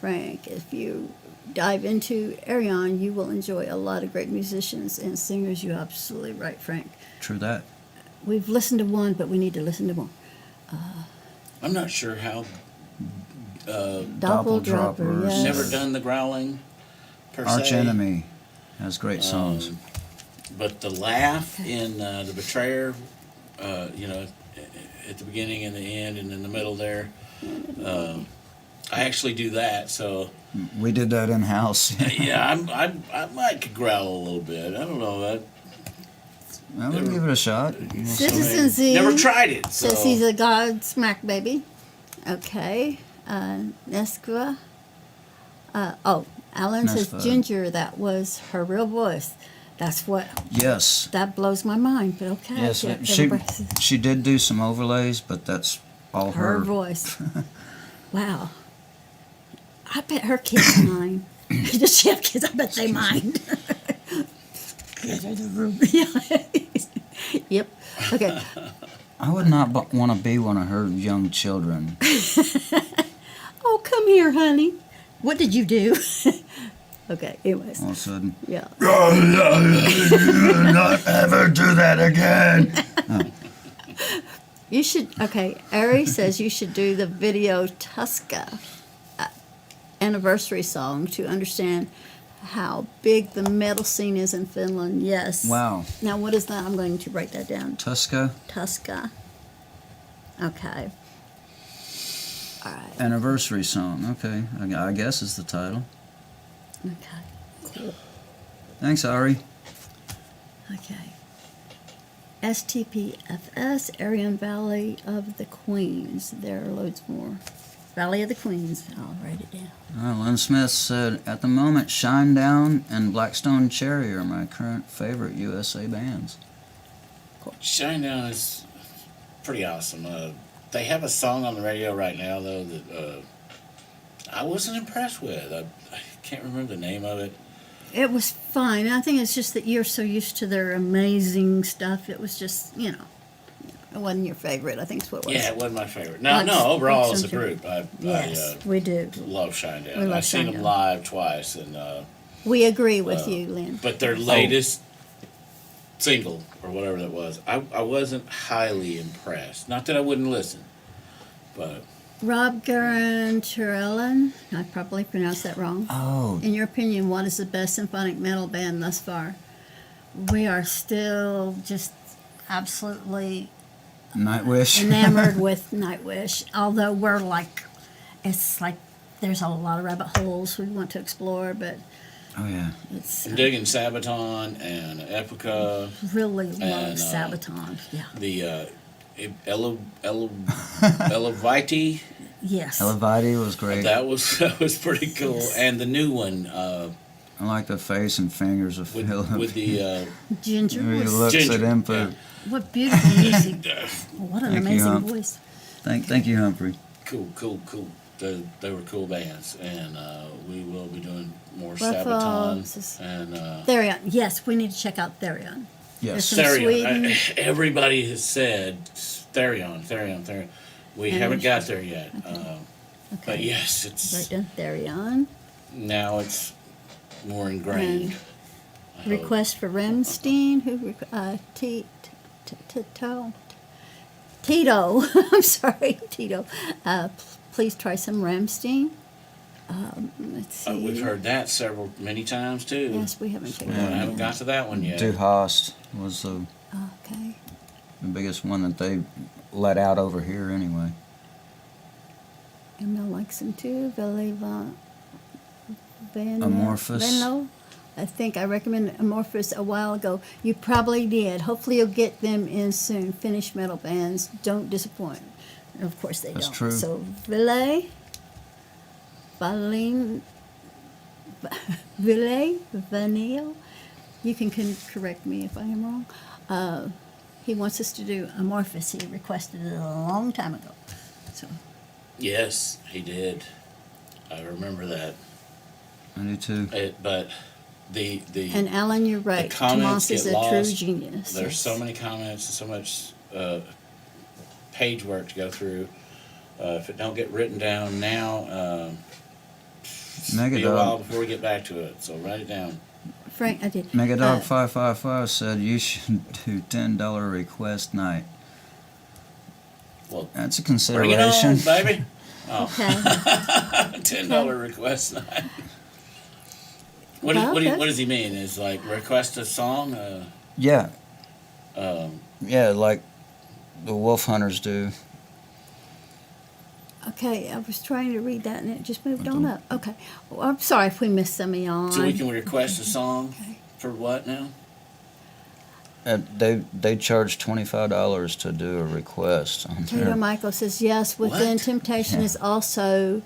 Frank, if you dive into Arion, you will enjoy a lot of great musicians and singers. You're absolutely right, Frank. True that. We've listened to one, but we need to listen to more. I'm not sure how. Doppeldropper, Doppeldroppers. yes. Never done the growling per Arch se. Enemy has great songs. But the laugh in the Betrayer, you know, at the beginning and the end and in the middle there, I actually do that. So We did that in house. yeah, I might could growl a little bit. I don't know. Well, we'll give it a shot. Citizen Z Never tried it. So. says he's a god smack baby. Okay. Neskva. Alan says Nesva. Ginger, that was her real voice. That's what, Yes. that blows my mind, but okay. Yes, yeah, she everybody says- she did do some overlays, but that's All Her her. voice. Wow. I bet her kids mind. Does she have kids? I bet they mind. Yep. Okay. I would not want to be one of her young children. Oh, come here, honey. What did you do? Okay, anyways. All of a sudden, Yeah. not ever do that again. You should, okay, Ari says you should do the video Tuska anniversary song to understand how big the metal scene is in Finland. Yes. Wow. Now, what is that? I'm going to write that down. Tuska Tuska. Okay. All right. anniversary song. Okay, I guess is the title. Okay. Cool. Thanks, Ari. Okay. STPFS, Aryan Valley of the Queens. There are loads more. Valley of the Queens. I'll write it down. Lynn Smith said, at the moment, Shinedown and Blackstone Cherry are my current favorite USA bands. Shinedown is pretty awesome. They have a song on the radio right now, though, that I wasn't impressed with. I can't remember the name of it. It was fine. I think it's just that you're so used to their amazing stuff. It was just, it wasn't your favorite. I think it's what it was. Yeah, it wasn't my favorite. No, Like- overall like as a something- group, I Yes, we do. love Shinedown. We love I've seen them Shinedown. live twice, and We agree with you, Lynn. but their latest single or whatever that was, I wasn't highly impressed. Not that I wouldn't listen, but Rob Garanturellen, I probably pronounced that wrong. Oh, In your opinion, what is the best symphonic metal band thus far? We are still just absolutely Nightwish. enamored with Nightwish, although we're like, it's like there's a lot of rabbit holes we want to explore, but Oh, yeah. it's I'm digging Sabaton and Epica, really love and, Sabaton. Yeah. the Elevite. Yes. Elevati was great. That was pretty cool, Yes. and the new one I like the face and fingers of Philip. with the Ginger He voice. looks Ginger, at him, but yeah. What beautiful music. What an Thank you, amazing Hump. voice. thank you, Humphrey. cool. They were cool bands, and we will be doing more Buffalo, Sabaton and Therion. Yes, we need to check out Therion. Yes. From Sweden. Therion. Everybody has said Therion. We And haven't we got should- there yet, Okay. but yes, it's Right down Therion. now it's more ingrained. I hope. Request for Remstein. Tito. I'm sorry, Tito. Please try some Ramstein. Let's see. We've heard that many times too. Yes, we haven't checked I that haven't out. got to that one yet. Du Hast was the Okay. biggest one that they let out over here anyway. Emil likes them too. Amorphous. Venlo. I think I recommended Amorphous a while ago. You probably did. Hopefully you'll get them in soon. Finnish metal bands don't disappoint. Of course they That's don't. true. So Ville, Vanille. You can correct me if I am wrong. He wants us to do Amorphous. He requested it a long time ago. So Yes, he did. I remember that. I do too. But the and Alan, you're right. comments Tomas is get a true lost. genius. There's yes. so many comments and so much page work to go through. If it don't get written down now, be a while before we get back to it. So write it down. Frank, I did. Megadog 555 said you should do $10 request night. Well, That's a bring it consideration. on, baby. Oh, Okay. $10 request night. What Okay. does he mean? Is like request a song? Yeah, Um, yeah, like the Wolf Hunters do. Okay, I was trying to read that and it just moved on up. Okay. Well, I'm sorry if we missed some of y'all. so we can request a song Okay. for what now? They charge $25 to do a request on Tato there. Michael says, yes, Within What? Temptation Yeah. is also,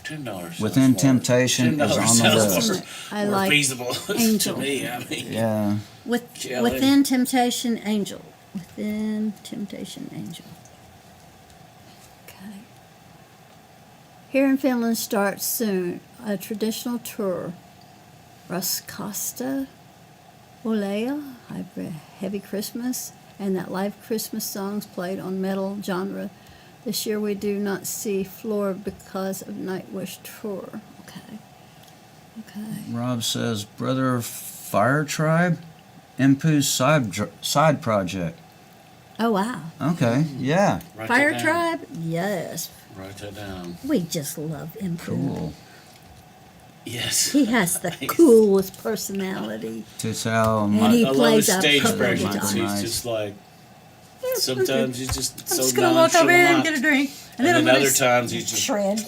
$10. Within Temptation is on the sounds list. I more like feasible Angel. to me. I mean, Yeah, Kelly. Within Temptation Angel. Within Temptation Angel. Here in Finland starts soon a traditional tour. Raskasta Olea, Heavy Christmas, and that live Christmas songs played on metal genre. This year we do not see floor because of Nightwish tour. Okay. Okay. Rob says, Brother Fire Tribe? Impu's side project. Oh, wow. Okay, yeah. Write Fire that down. Tribe? Yes. Write that down. We just love Impu. Cool. Yes. He has the Nice. coolest personality. Tutel, And he I love plays his a stage perfect presence. guitar. He's Nice. just like, sometimes he's just I'm so just gonna walk over here and get a drink, And I'm then gonna other times he's just, shred.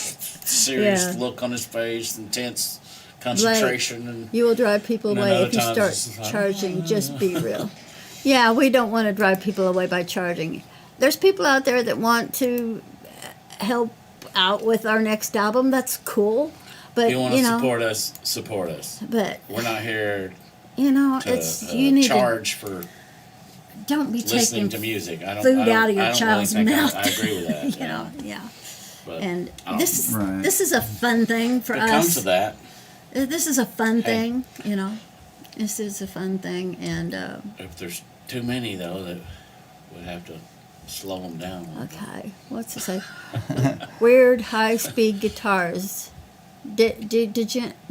serious Yeah. look on his face, intense concentration, and You will drive people And then away other if you times start it's like, charging. Just be real. Yeah, we don't want to drive people away by charging. There's people out there that want to help out with our next album. That's cool, but if you want to know, support us, support us. but We're not here to to you need charge for to don't be listening taking to music. I don't, food I don't, out of your I don't child's really think mouth. I agree with that. you know, yeah. But And I don't- this is a fun thing for if it comes us. to that, This is a fun Hey. thing, you know. This is a fun thing, and if there's too many though, that we'd have to slow them down. a little bit. okay. What's it say? Weird high-speed guitars.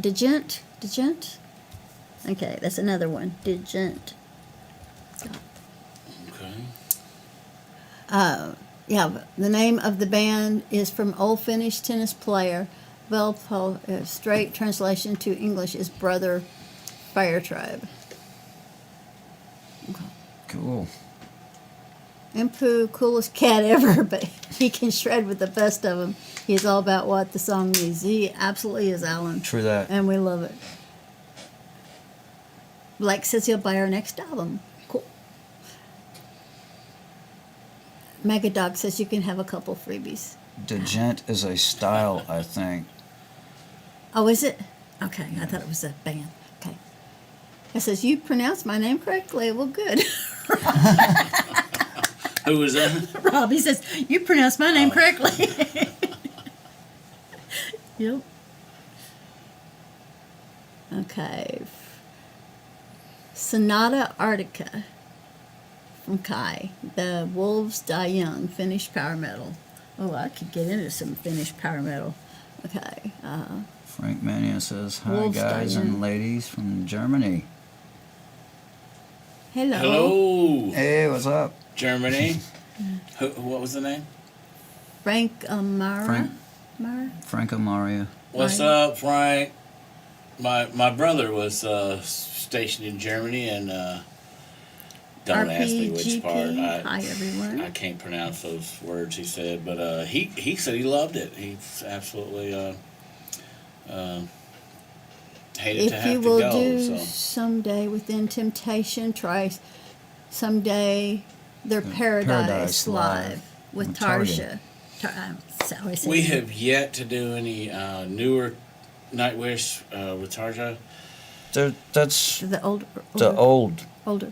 Digent. Okay, that's another one. Digent. Okay. Yeah, but the name of the band is from Old Finnish tennis player. Straight translation to English is Brother Fire Tribe. cool. Impu, coolest cat ever, but he can shred with the best of them. He's all about what the song needs. He absolutely is, Alan. True that. And we love it. Blake says he'll buy our next album. Cool. Megadog says you can have a couple freebies. Degent is a style, I think. Oh, is it? Okay, I thought it was a band. Okay. It says, you pronounced my name correctly. Well, good. Who was that? Robbie says, you pronounced my name correctly. Yep. Okay. Sonata Arctica from Kai. The Wolves Die Young, Finnish power metal. Oh, I could get into some Finnish power metal. Okay. Frank Mania says, hi Wolfstein. guys and ladies from Germany. Hello. Hello, Hey, what's up? Germany. What was the name? Frank Mara. Frank. Mara? Franco Maria. What's Right. up, Frank? My brother was stationed in Germany, and don't ask me which part. RPGP. Hi, everyone. I can't pronounce those words he said, but he said he loved it. He's absolutely hated to If have you to will go. do So someday Within Temptation, try someday their Paradise Paradise Live Live with with Target. Tarsha. I always say we that. have yet to do any newer Nightwish with Tarja. That's the older.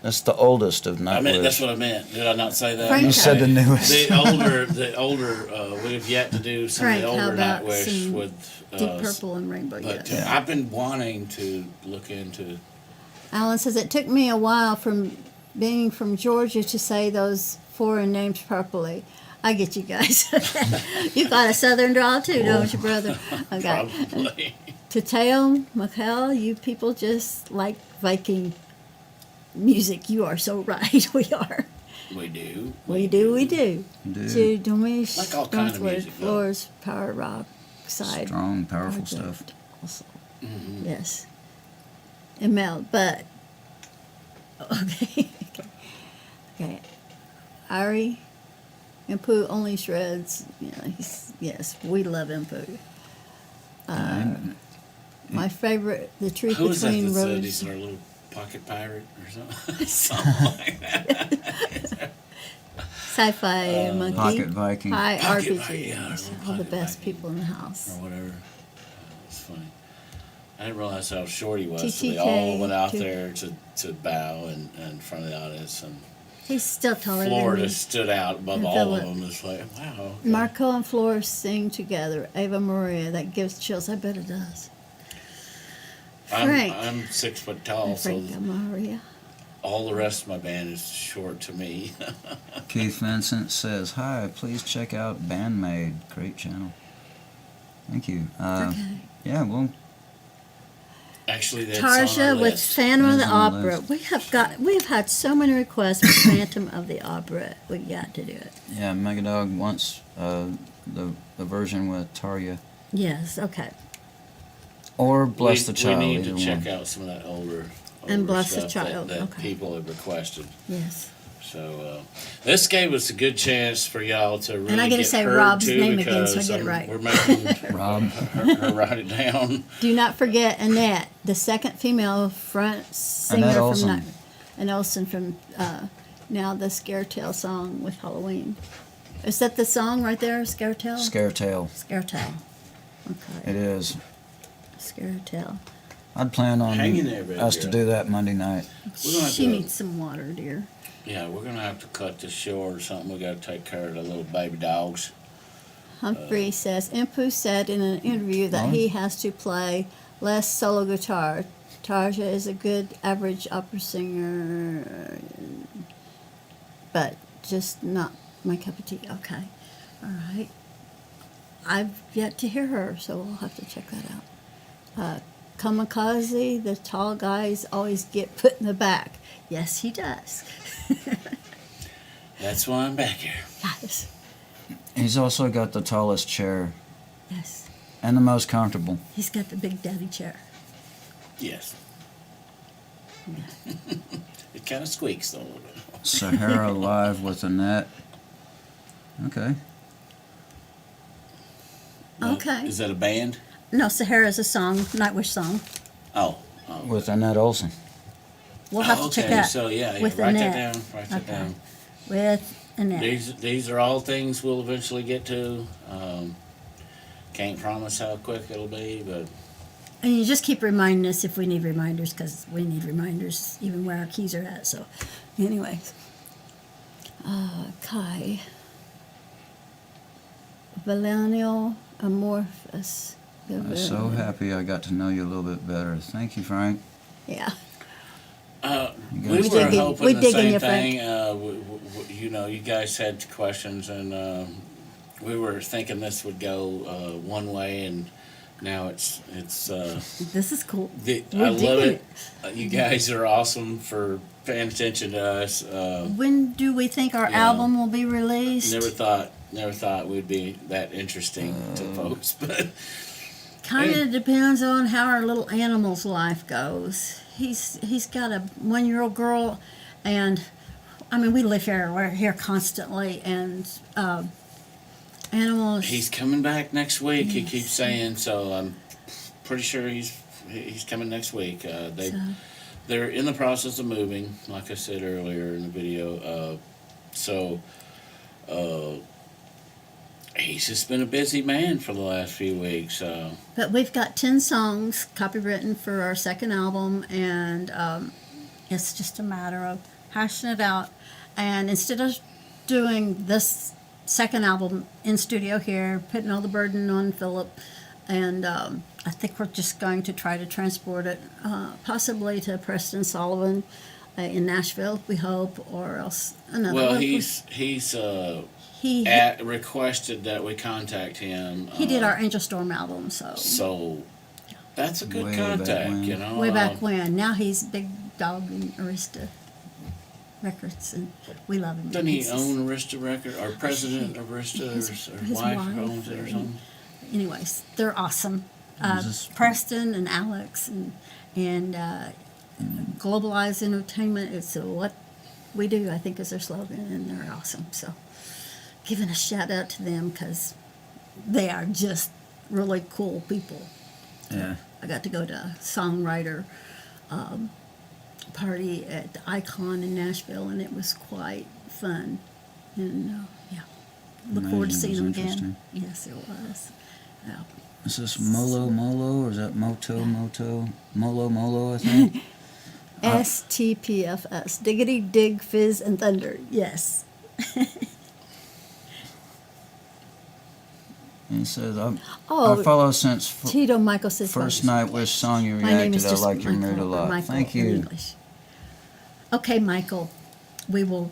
That's the oldest of I meant that's Nightwish. what I meant. Did I not say that? Frank, You said the newest. The older. We have yet to do some Frank, of the how older about Nightwish some with. Deep Purple and Rainbow. But Yes. I've been wanting to look into. Alan says it took me a while from being from Georgia to say those foreign names properly. I get you guys. You got a southern drawl too, don't you, brother? Okay. Probably. Tateo, Michael, you people just like Viking music. You are so right. We are. We do. We do. Dude. To Domish, Like all kind of music, though. Floors, power rock side. Strong, powerful project stuff. Also. Mm-hmm. Yes. And Mel, but okay. Okay. Ari, Impu only shreds. Yes, we love Impu. My favorite, The Truth Who is that Between that said Roads. he's our little pocket pirate or something? Something like that. Sci-fi monkey. Pocket Viking. High Pocket RPG. Viking, yeah, all the Pocket best Viking. people in the house. Or whatever. It's funny. I didn't realize how short he was. So they TTK, all went out too. there to bow in front of the audience, and He's still taller than Florida me. stood out above And all of Philip. them. It's like, wow. okay. Marco and Flora sing together. Ava Maria, that gives chills. I bet it does. Frank. I'm 6 foot tall, so Frank Maria. all the rest of my band is short to me. Keith Vincent says, "Hi, please check out Bandmade. Great channel." Thank you. Okay. Yeah, well, Actually, that's on our Tarja with list. Phantom of It the is on the Opera. We've had so many requests for Phantom of the Opera. We got to do it. yeah, Megadog wants the version with Tarja Yes. Okay. or Bless the Child. We need to either check one. out some of that older And Bless the stuff Child, that okay. people have requested. Yes. So this gave us a good chance for y'all to really And I gotta get say heard Rob's too, name again, so I because get it right. We're making Rob. her write it down. Do not forget Annette, the second female front singer Annette from Olson. Night, and Olson from now the Scare Tale song with Halloween. Is that the song right there, Scare Tale? Scare Tale. Scare Tale. Okay. It is. Scare Tale. I'd plan on Hang in there, baby us to girl. do that Monday night. We're gonna have She to- needs some water, dear. Yeah, we're gonna have to cut this short or something. We gotta take care of the little baby dogs. Humphrey says, Impu said in an interview that he has to play less solo guitar. Tarja is a good average opera singer, but just not my cup of tea. Okay. All right. I've yet to hear her, so we'll have to check that out. Kamikaze, the tall guys always get put in the back. Yes, he does. That's why I'm back here. Yes. He's also got the tallest chair Yes. and the most comfortable. He's got the big daddy chair. Yes. It kind of squeaks though a little bit. Sahara Live with Annette. Okay. Okay. Is that a band? No, Sahara's a song, Nightwish song. Oh. With Annette Olson. We'll have to check okay, that. so yeah, with write Annette. that down. Write that Okay. down. With Annette. These are all things we'll eventually get to. Can't promise how quick it'll be, but And you just keep reminding us if we need reminders, because we need reminders even where our keys are at. So, anyways. Kai. Valenial Amorphous. I'm so happy I got to know you a little bit better. Thank you, Frank. Yeah. You we guys- were digging- hoping we the digging same you, Frank. thing. You know, you guys had questions, and we were thinking this would go one way, and now it's. This is cool. I We're love digging it. You guys are awesome for paying attention to us. When do we think our Yeah. album will be released? Never thought we'd be that interesting to folks, but Kind of depends on how our little animal's life goes. He's got a 1-year-old girl, and I mean we live here. We're here constantly, and animals. he's coming back next week. He Yes. keeps saying so. I'm pretty sure he's coming next week. They're in the process of moving, like I said earlier in the video. He's just been a busy man for the last few weeks. But we've got 10 songs copywritten for our second album, and it's just a matter of hashing it out. And instead of doing this second album in studio here, putting all the burden on Philip, and I think we're just going to try to transport it possibly to Preston Sullivan in Nashville, we hope, or else another. Well, one. he's he requested that we contact him. he did our Angel Storm album, so So that's a good Way back contact, when. you know. way back when. Now he's Big Dog in Arista Records, and we love him. Doesn't he He's just- own Arista Record, or president of Arista, His- or his wife wife owns it or and- something? Anyways, they're awesome. Is this- Preston and Alex and Globalized Entertainment. It's what we do, I think, is their slogan, and they're awesome. So, giving a shout out to them because they are just really cool people. Yeah. I got to go to a songwriter party at the Icon in Nashville, and it was quite fun. And yeah, look forward to Amazing. seeing It them was again. Yes, it was. Yeah. Is this Molo, or is that Moto, Molo, I think? STPFS. Diggity, dig, fizz, and thunder. Yes. And it says, I Oh, follow since Tito Michael says first Michael. Nightwish song you My name is reacted. I just like your Michael, mood a or lot. Michael Thank in you. English. Okay, Michael. We will.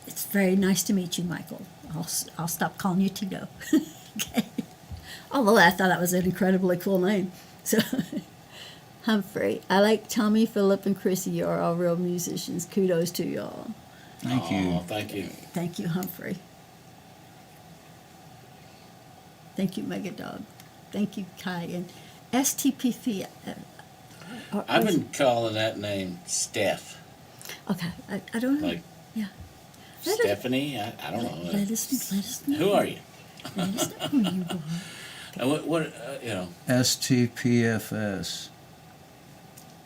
It's very nice to meet you, Michael. I'll stop calling you Tito. Okay. Although I thought that was an incredibly cool name. So, Humphrey. I like Tommy, Philip, and Chrissy. You are all real musicians. Kudos to y'all. Thank you. Aw, thank you. Thank you, Humphrey. Thank you, Mega Dog. Thank you, Kai. And STPF. I've been calling that name Steph. Okay, I don't know. Like Yeah. Let us- Stephanie? I don't know. Let us know. Who are you? Let us know who you are. And what you know, STPFS.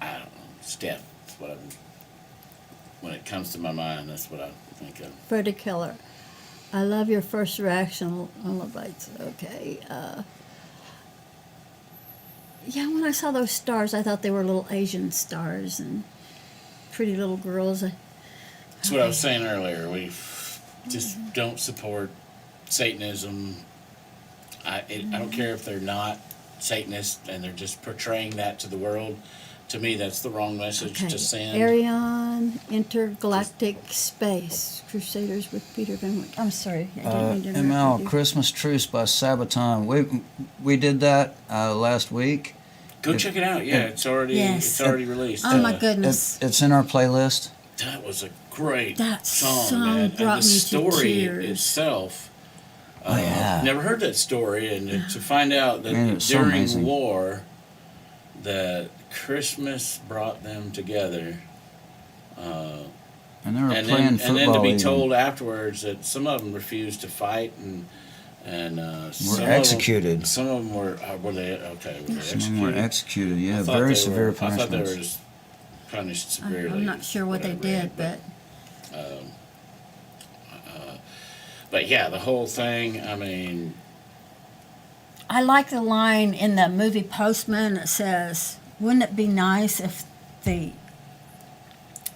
I don't know. Steph. That's what when it comes to my mind, that's what I think of. Freddie Keller. I love your first reaction on the bites. Okay. Yeah, when I saw those stars, I thought they were little Asian stars and pretty little girls. That's what I was saying earlier. We just don't support Satanism. I don't care if they're not Satanists and they're just portraying that to the world. To me, that's the wrong message Okay. to send. Arion, Intergalactic Space, Crusaders with Peter Van Wyck. I'm sorry, I didn't mean to interrupt ML, you. Christmas Truce by Sabaton. We did that last week. Go check it out. Yeah, it's already Yes. released. Oh my goodness. It's in our playlist. That was a great That song, song man. brought And the me to story tears. itself. Oh, yeah. Never heard that story, and to find out that Man, it's so during amazing. war, that Christmas brought them together. And they were And playing then, football. and then to be even. told afterwards that some of them refused to fight, and some Were executed. Some of them were they okay? Were they Some of them were executed? executed. I Yeah, thought very they severe were, I thought they were punishments. just punished severely. I'm not sure what they what I read, did, but yeah, the whole thing. I mean, I like the line in the movie Postman that says, "Wouldn't it be nice if the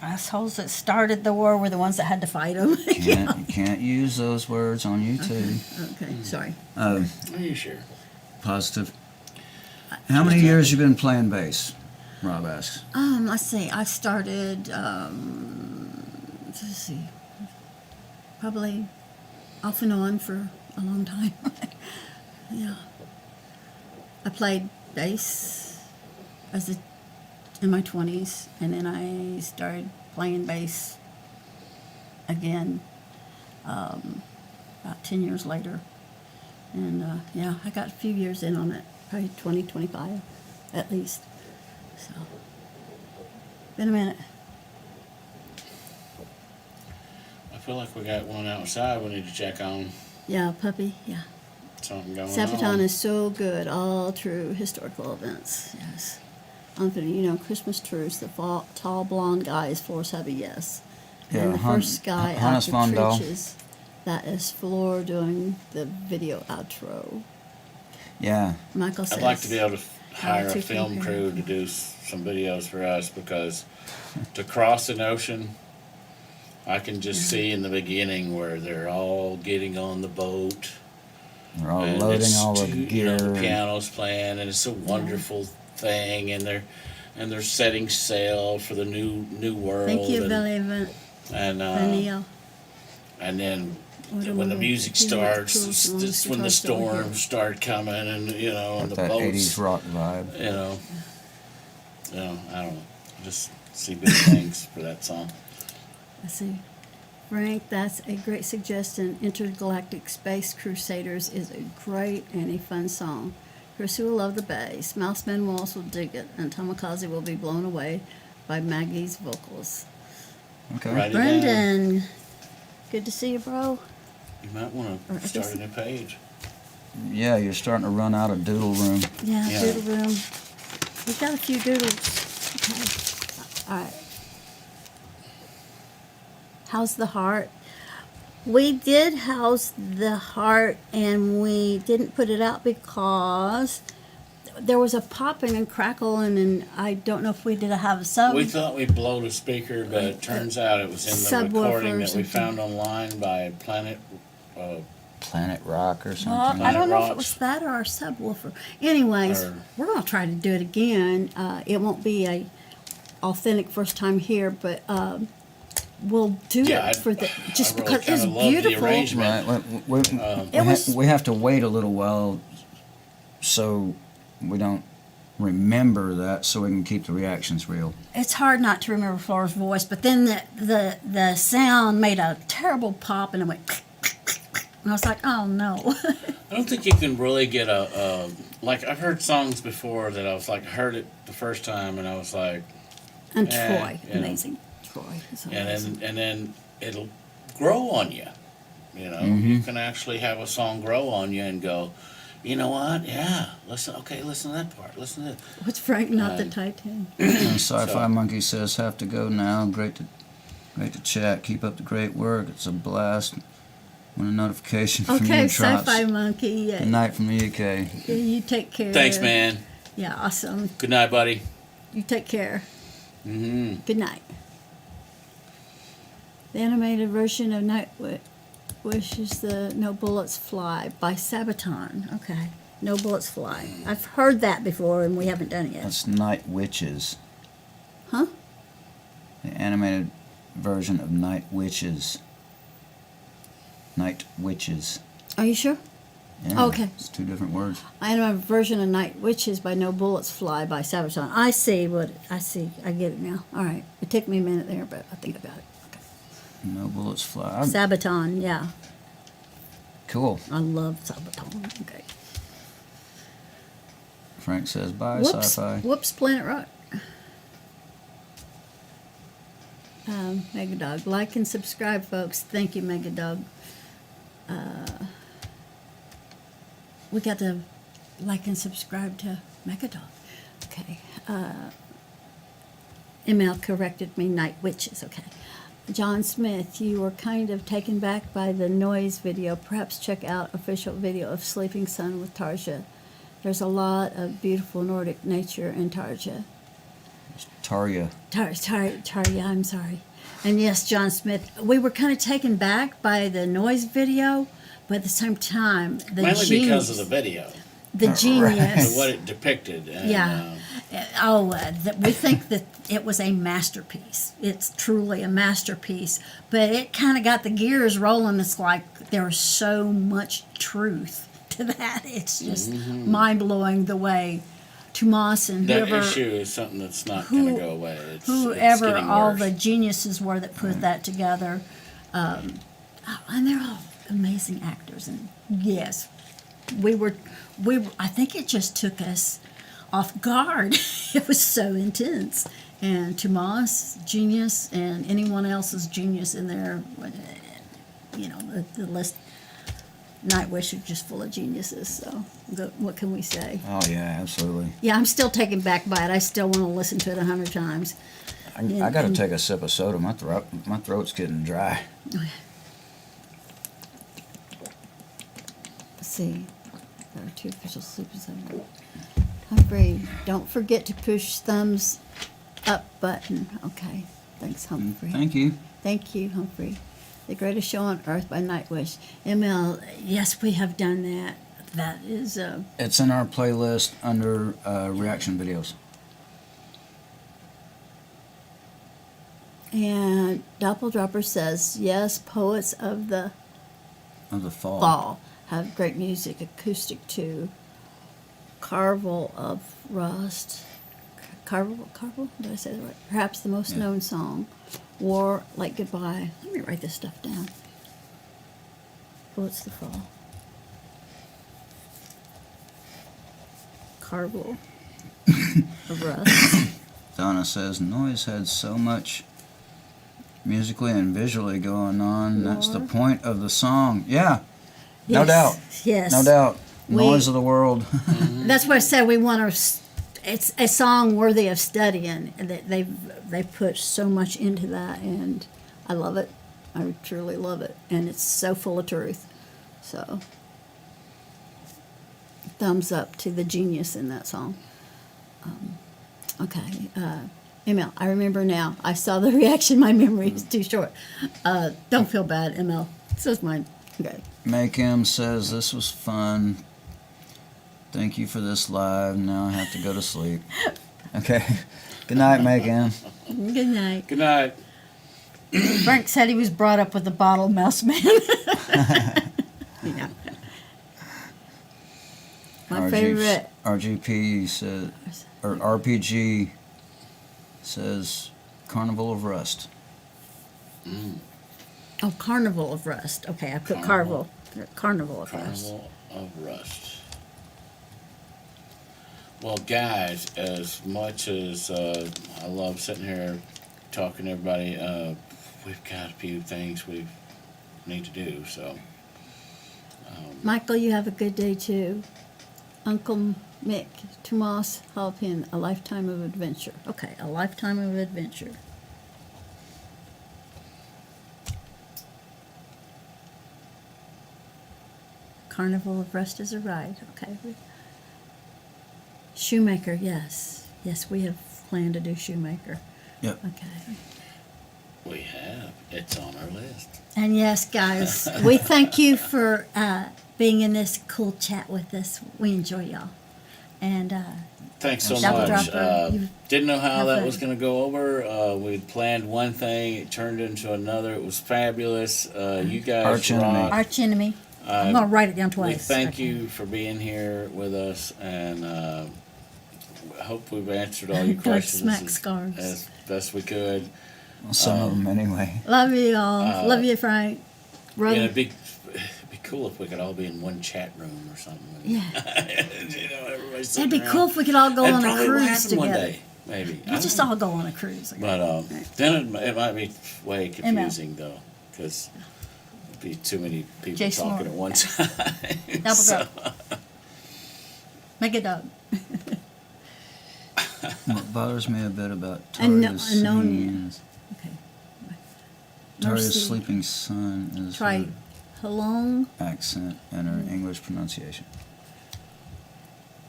assholes that started the war were the ones that had to fight them?" You can't use those words on YouTube. Okay, sorry. are you sure? Positive. How many years you been playing bass? Rob asks. Let's see. I started. Let's see. Probably off and on for a long time. Yeah. I played bass in my 20s, and then I started playing bass again about 10 years later. And yeah, I got a few years in on it, probably 20, 25 at least. So, been a minute. I feel like we got one outside. We need to check on Yeah, puppy, yeah. something going Sabaton on. is so good, all true historical events, yes. Christmas truce, the tall blonde guy is Forrest Hubby, yes. Yeah, And the first guy out Hannes the von Dahl. trenches, that is Floor doing the video outro. Yeah. Michael says. I'd like to be able to hire a to film compare. crew to do some videos for us, because to cross an ocean, I can just see in the beginning where they're all getting on the boat. They're all and loading it's all the gear. the piano's playing, and it's a wonderful thing, and they're setting sail for the new world. Thank you, and, Billy and Vanille. and then What a when the little- music you know, starts, cool it's songs, just when the guitar solo here. storms start coming, and and the that boats. 80s rock vibe. I don't know. Just see big things for that song. Let's see. Frank, that's a great suggestion. Intergalactic Space Crusaders is a great and a fun song. Chrissy will love the bass. Mouseman Walls will dig it, and Tomikaze will be blown away by Maggie's vocals. Okay. Write it down. Brendan, good to see you, bro. You might want Or I to start guess- a new page. Yeah, you're starting to run out of doodle room. Yeah, Yeah. doodle room. We've got a few doodles. Okay. All right. How's the heart? We did house the heart, and we didn't put it out because there was a popping and crackling, and I don't know if we did have some. We thought we blowed a speaker, but it turns out it was in the recording that we Subwoofers. found online by Planet Rock or Well, something. I don't know if it Rocks. was that or our subwoofer. Anyways, Or- we're gonna try to do it again. It won't be a authentic first time here, but we'll do Yeah, it for the just I really because it's kinda love the beautiful. arrangement. Right. It was- We have to wait a little while so we don't remember that, so we can keep the reactions real. It's hard not to remember Flora's voice, but then the sound made a terrible pop, and it went. And I was like, oh no. I don't think you can really get like I've heard songs before that I was like heard it the first time and I was like, And Yeah, Troy, yeah. amazing. Troy. is amazing. and then it'll grow on you. You know, you can actually have a song grow on you and go, you know what? Yeah, listen. Okay, listen to that part. Listen to it. What's Frank? Not the uh, Titan. And Sci-Fi So- Monkey says, have to go now. Great to chat. Keep up the great work. It's a blast. Want a notification from Okay, you, Trots. Sci-Fi Monkey. Yeah. Good night from the UK. Yeah, you take care. Thanks, man. Yeah, awesome. Good night, buddy. You take care. Mm-hmm. Good night. The animated version of Nightwish is the No Bullets Fly by Sabaton. Okay. No Bullets Fly. I've heard that before and we haven't done it yet. That's Night Witches. Huh? The animated version of Night Witches. Night Witches. Are you sure? Yeah, Okay. It's two different words. Animated version of Night Witches by No Bullets Fly by Sabaton. I see. I get it now. All right. It took me a minute there, but I think I got it. Okay. No bullets fly. Sabaton, yeah. Cool. I love Sabaton. Okay. Frank says bye, Whoops. Sci-Fi. Whoops, Planet Rock. Mega Dog. Like and subscribe, folks. Thank you, Mega Dog. We got to like and subscribe to Mega Dog. Okay. ML corrected me, Night Witches. Okay. John Smith, you were kind of taken back by the noise video. Perhaps check out official video of Sleeping Sun with Tarja. There's a lot of beautiful Nordic nature in Tarja. Tarja. Tarja, I'm sorry. And yes, John Smith, we were kind of taken back by the noise video, but at the same time, the Mainly genius, because of the video the and genius. what it depicted. And, Yeah. We think that it was a masterpiece. It's truly a masterpiece, but it kind of got the gears rolling. It's like there's so much truth to that. It's just mind blowing the way Tomas and that whoever issue is something that's not going to go away. It's whoever getting all worse. the geniuses were that put that together, and they're all amazing actors. And yes, we were. I think it just took us off guard. It was so intense, and Tomas genius, and anyone else's genius in there. You know, the list. Nightwish is just full of geniuses. So, what can we say? Oh yeah, absolutely. Yeah, I'm still taken back by it. I still want to listen to it 100 times. I got to take a sip of soda. My throat's getting dry. Let's see. There are 2 official sleepers. Humphrey, don't forget to push thumbs up button. Okay. Thanks, Humphrey. Thank you. Thank you, Humphrey. The Greatest Show on Earth by Nightwish. ML, yes, we have done that. That is, It's in our playlist under reaction videos. and Doppeldropper says, yes, poets of the Of the fall. fall have great music, acoustic too. Carvel of Rust. Carvel? Did I say that right? Perhaps the most Yeah. known song. War Like Goodbye. Let me write this stuff down. Poets of the fall. Carvel of Rust. Donna says noise had so much musically and visually going on. That's the War. point of the song. Yeah, no Yes, doubt. Yes. No doubt. We- Noise of the world. That's what I said. We want to. It's a song worthy of studying. And they put so much into that, and I love it. I truly love it, and it's so full of truth. So thumbs up to the genius in that song. Okay. ML, I remember now. I saw the reaction. My memory is too short. Don't feel bad, ML. So's mine. Okay. Make Him says this was fun. Thank you for this live. Now I have to go to sleep. Okay. Good night, Make Him. Good night. Good night. Frank said he was brought up with the bottle mouse man. Yeah. My favorite. RGP said, or RPG says Carnival of Rust. Oh, Carnival of Rust. Okay, I put Carnival. Carnival of Rust. Carnival of Rust. Well, guys, as much as I love sitting here talking to everybody, we've got a few things we need to do. So, Michael, you have a good day too. Uncle Mick, Tomas Halpin, A Lifetime of Adventure. Okay, A Lifetime of Adventure. Carnival of Rust is a ride. Okay. Shoemaker, yes. Yes, we have planned to do Shoemaker. Yep. Okay. we have. It's on our list. And yes, guys, we thank you for being in this cool chat with us. We enjoy y'all. And Thanks so Double much. Dropper, you Didn't know how have that fun. was going to go over. We'd planned one thing, it turned into another. It was fabulous. You guys Arch enemy. rock. arch enemy. I'm going to write it down We twice. thank Okay. you for being here with us, and I hope we've answered all your Doug questions Smack as, Scars. as best we could. Well, some of them anyway. Love you all. Love you, Frank. Brother. Yeah, it'd be cool if we could all be in one chat room or something. Yeah. You know, everybody's It'd sitting be around. cool if we could all go That on a probably will cruise happen together. one day, maybe. We'll just all go on a cruise. But then it might be way confusing though, because it'd be too many people Jason talking at Moore, one time. Double So- drop. Make a dog. What bothers me a bit about Unknown- Taria's unknown. scenes, Okay. Taria's Mercy. sleeping son is Try her Halong. accent and her English pronunciation.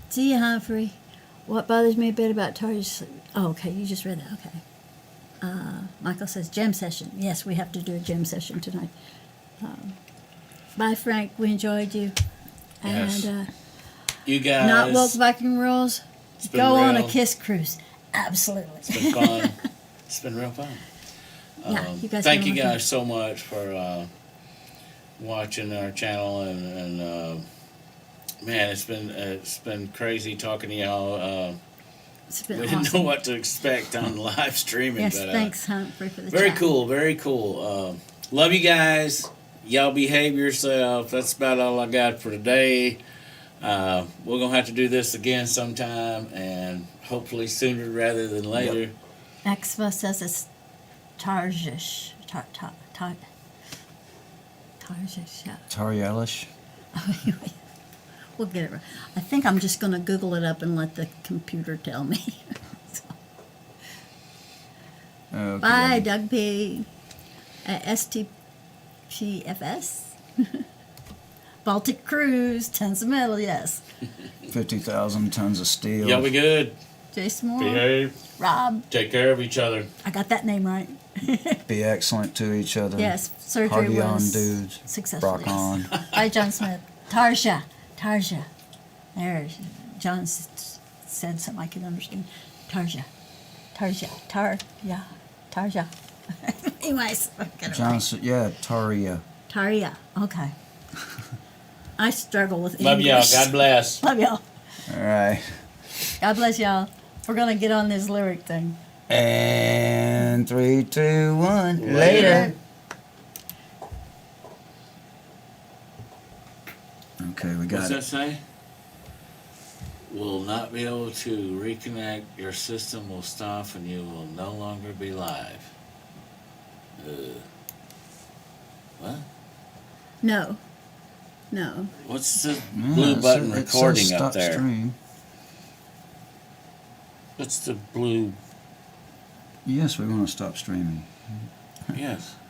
See you, Humphrey. What bothers me a bit about Tari's sleep? Oh, okay. You just read that. Okay. Michael says jam session. Yes, we have to do a jam session tonight. Bye, Frank. We enjoyed you. Yes. And You guys, not woke Viking rules. been Go on a real. kiss cruise. Absolutely. it's been fun. It's been real fun. Yeah, you guys Thank been you real fun. guys so much for watching our channel and man, it's been crazy talking to y'all. It's We been didn't awesome. know what to expect on live streaming. Yes, but, thanks, Humphrey, for the Very chat. cool, very cool. Love you guys. Y'all behave yourself. That's about all I got for today. We're going to have to do this again sometime, and hopefully sooner rather than later. Expo says it's Tarjish. Tarjish, yeah. Tarielish? We'll get it right. I think I'm just going to Google it up and let the computer tell me. So, Okay. bye, Doug P. STPFS. Baltic Cruise, tons of metal, yes. 50,000 tons of steel. Y'all be good. Jason Moore. Behave. Rob. Take care of each other. I got that name right. Be excellent to each other. Yes, surgery Party on, was dudes. successful. Rock on. Bye, John Smith. Tarja. There, John said something I could understand. Tarja. Anyways, get it John right. said, yeah, Taria. Tarja. Okay. I struggle with Love English. y'all. God bless. Love y'all. All right. God bless y'all. We're gonna get on this lyric thing. And 3, 2, 1. Later. Okay, we What's got that it. say? Will not be able to reconnect. Your system will stop and you will no longer be live. What? No. What's the Yeah, blue it button says- it says recording up stop there? Stream. What's the blue? Yes, we want to stop streaming. Yes. Okay.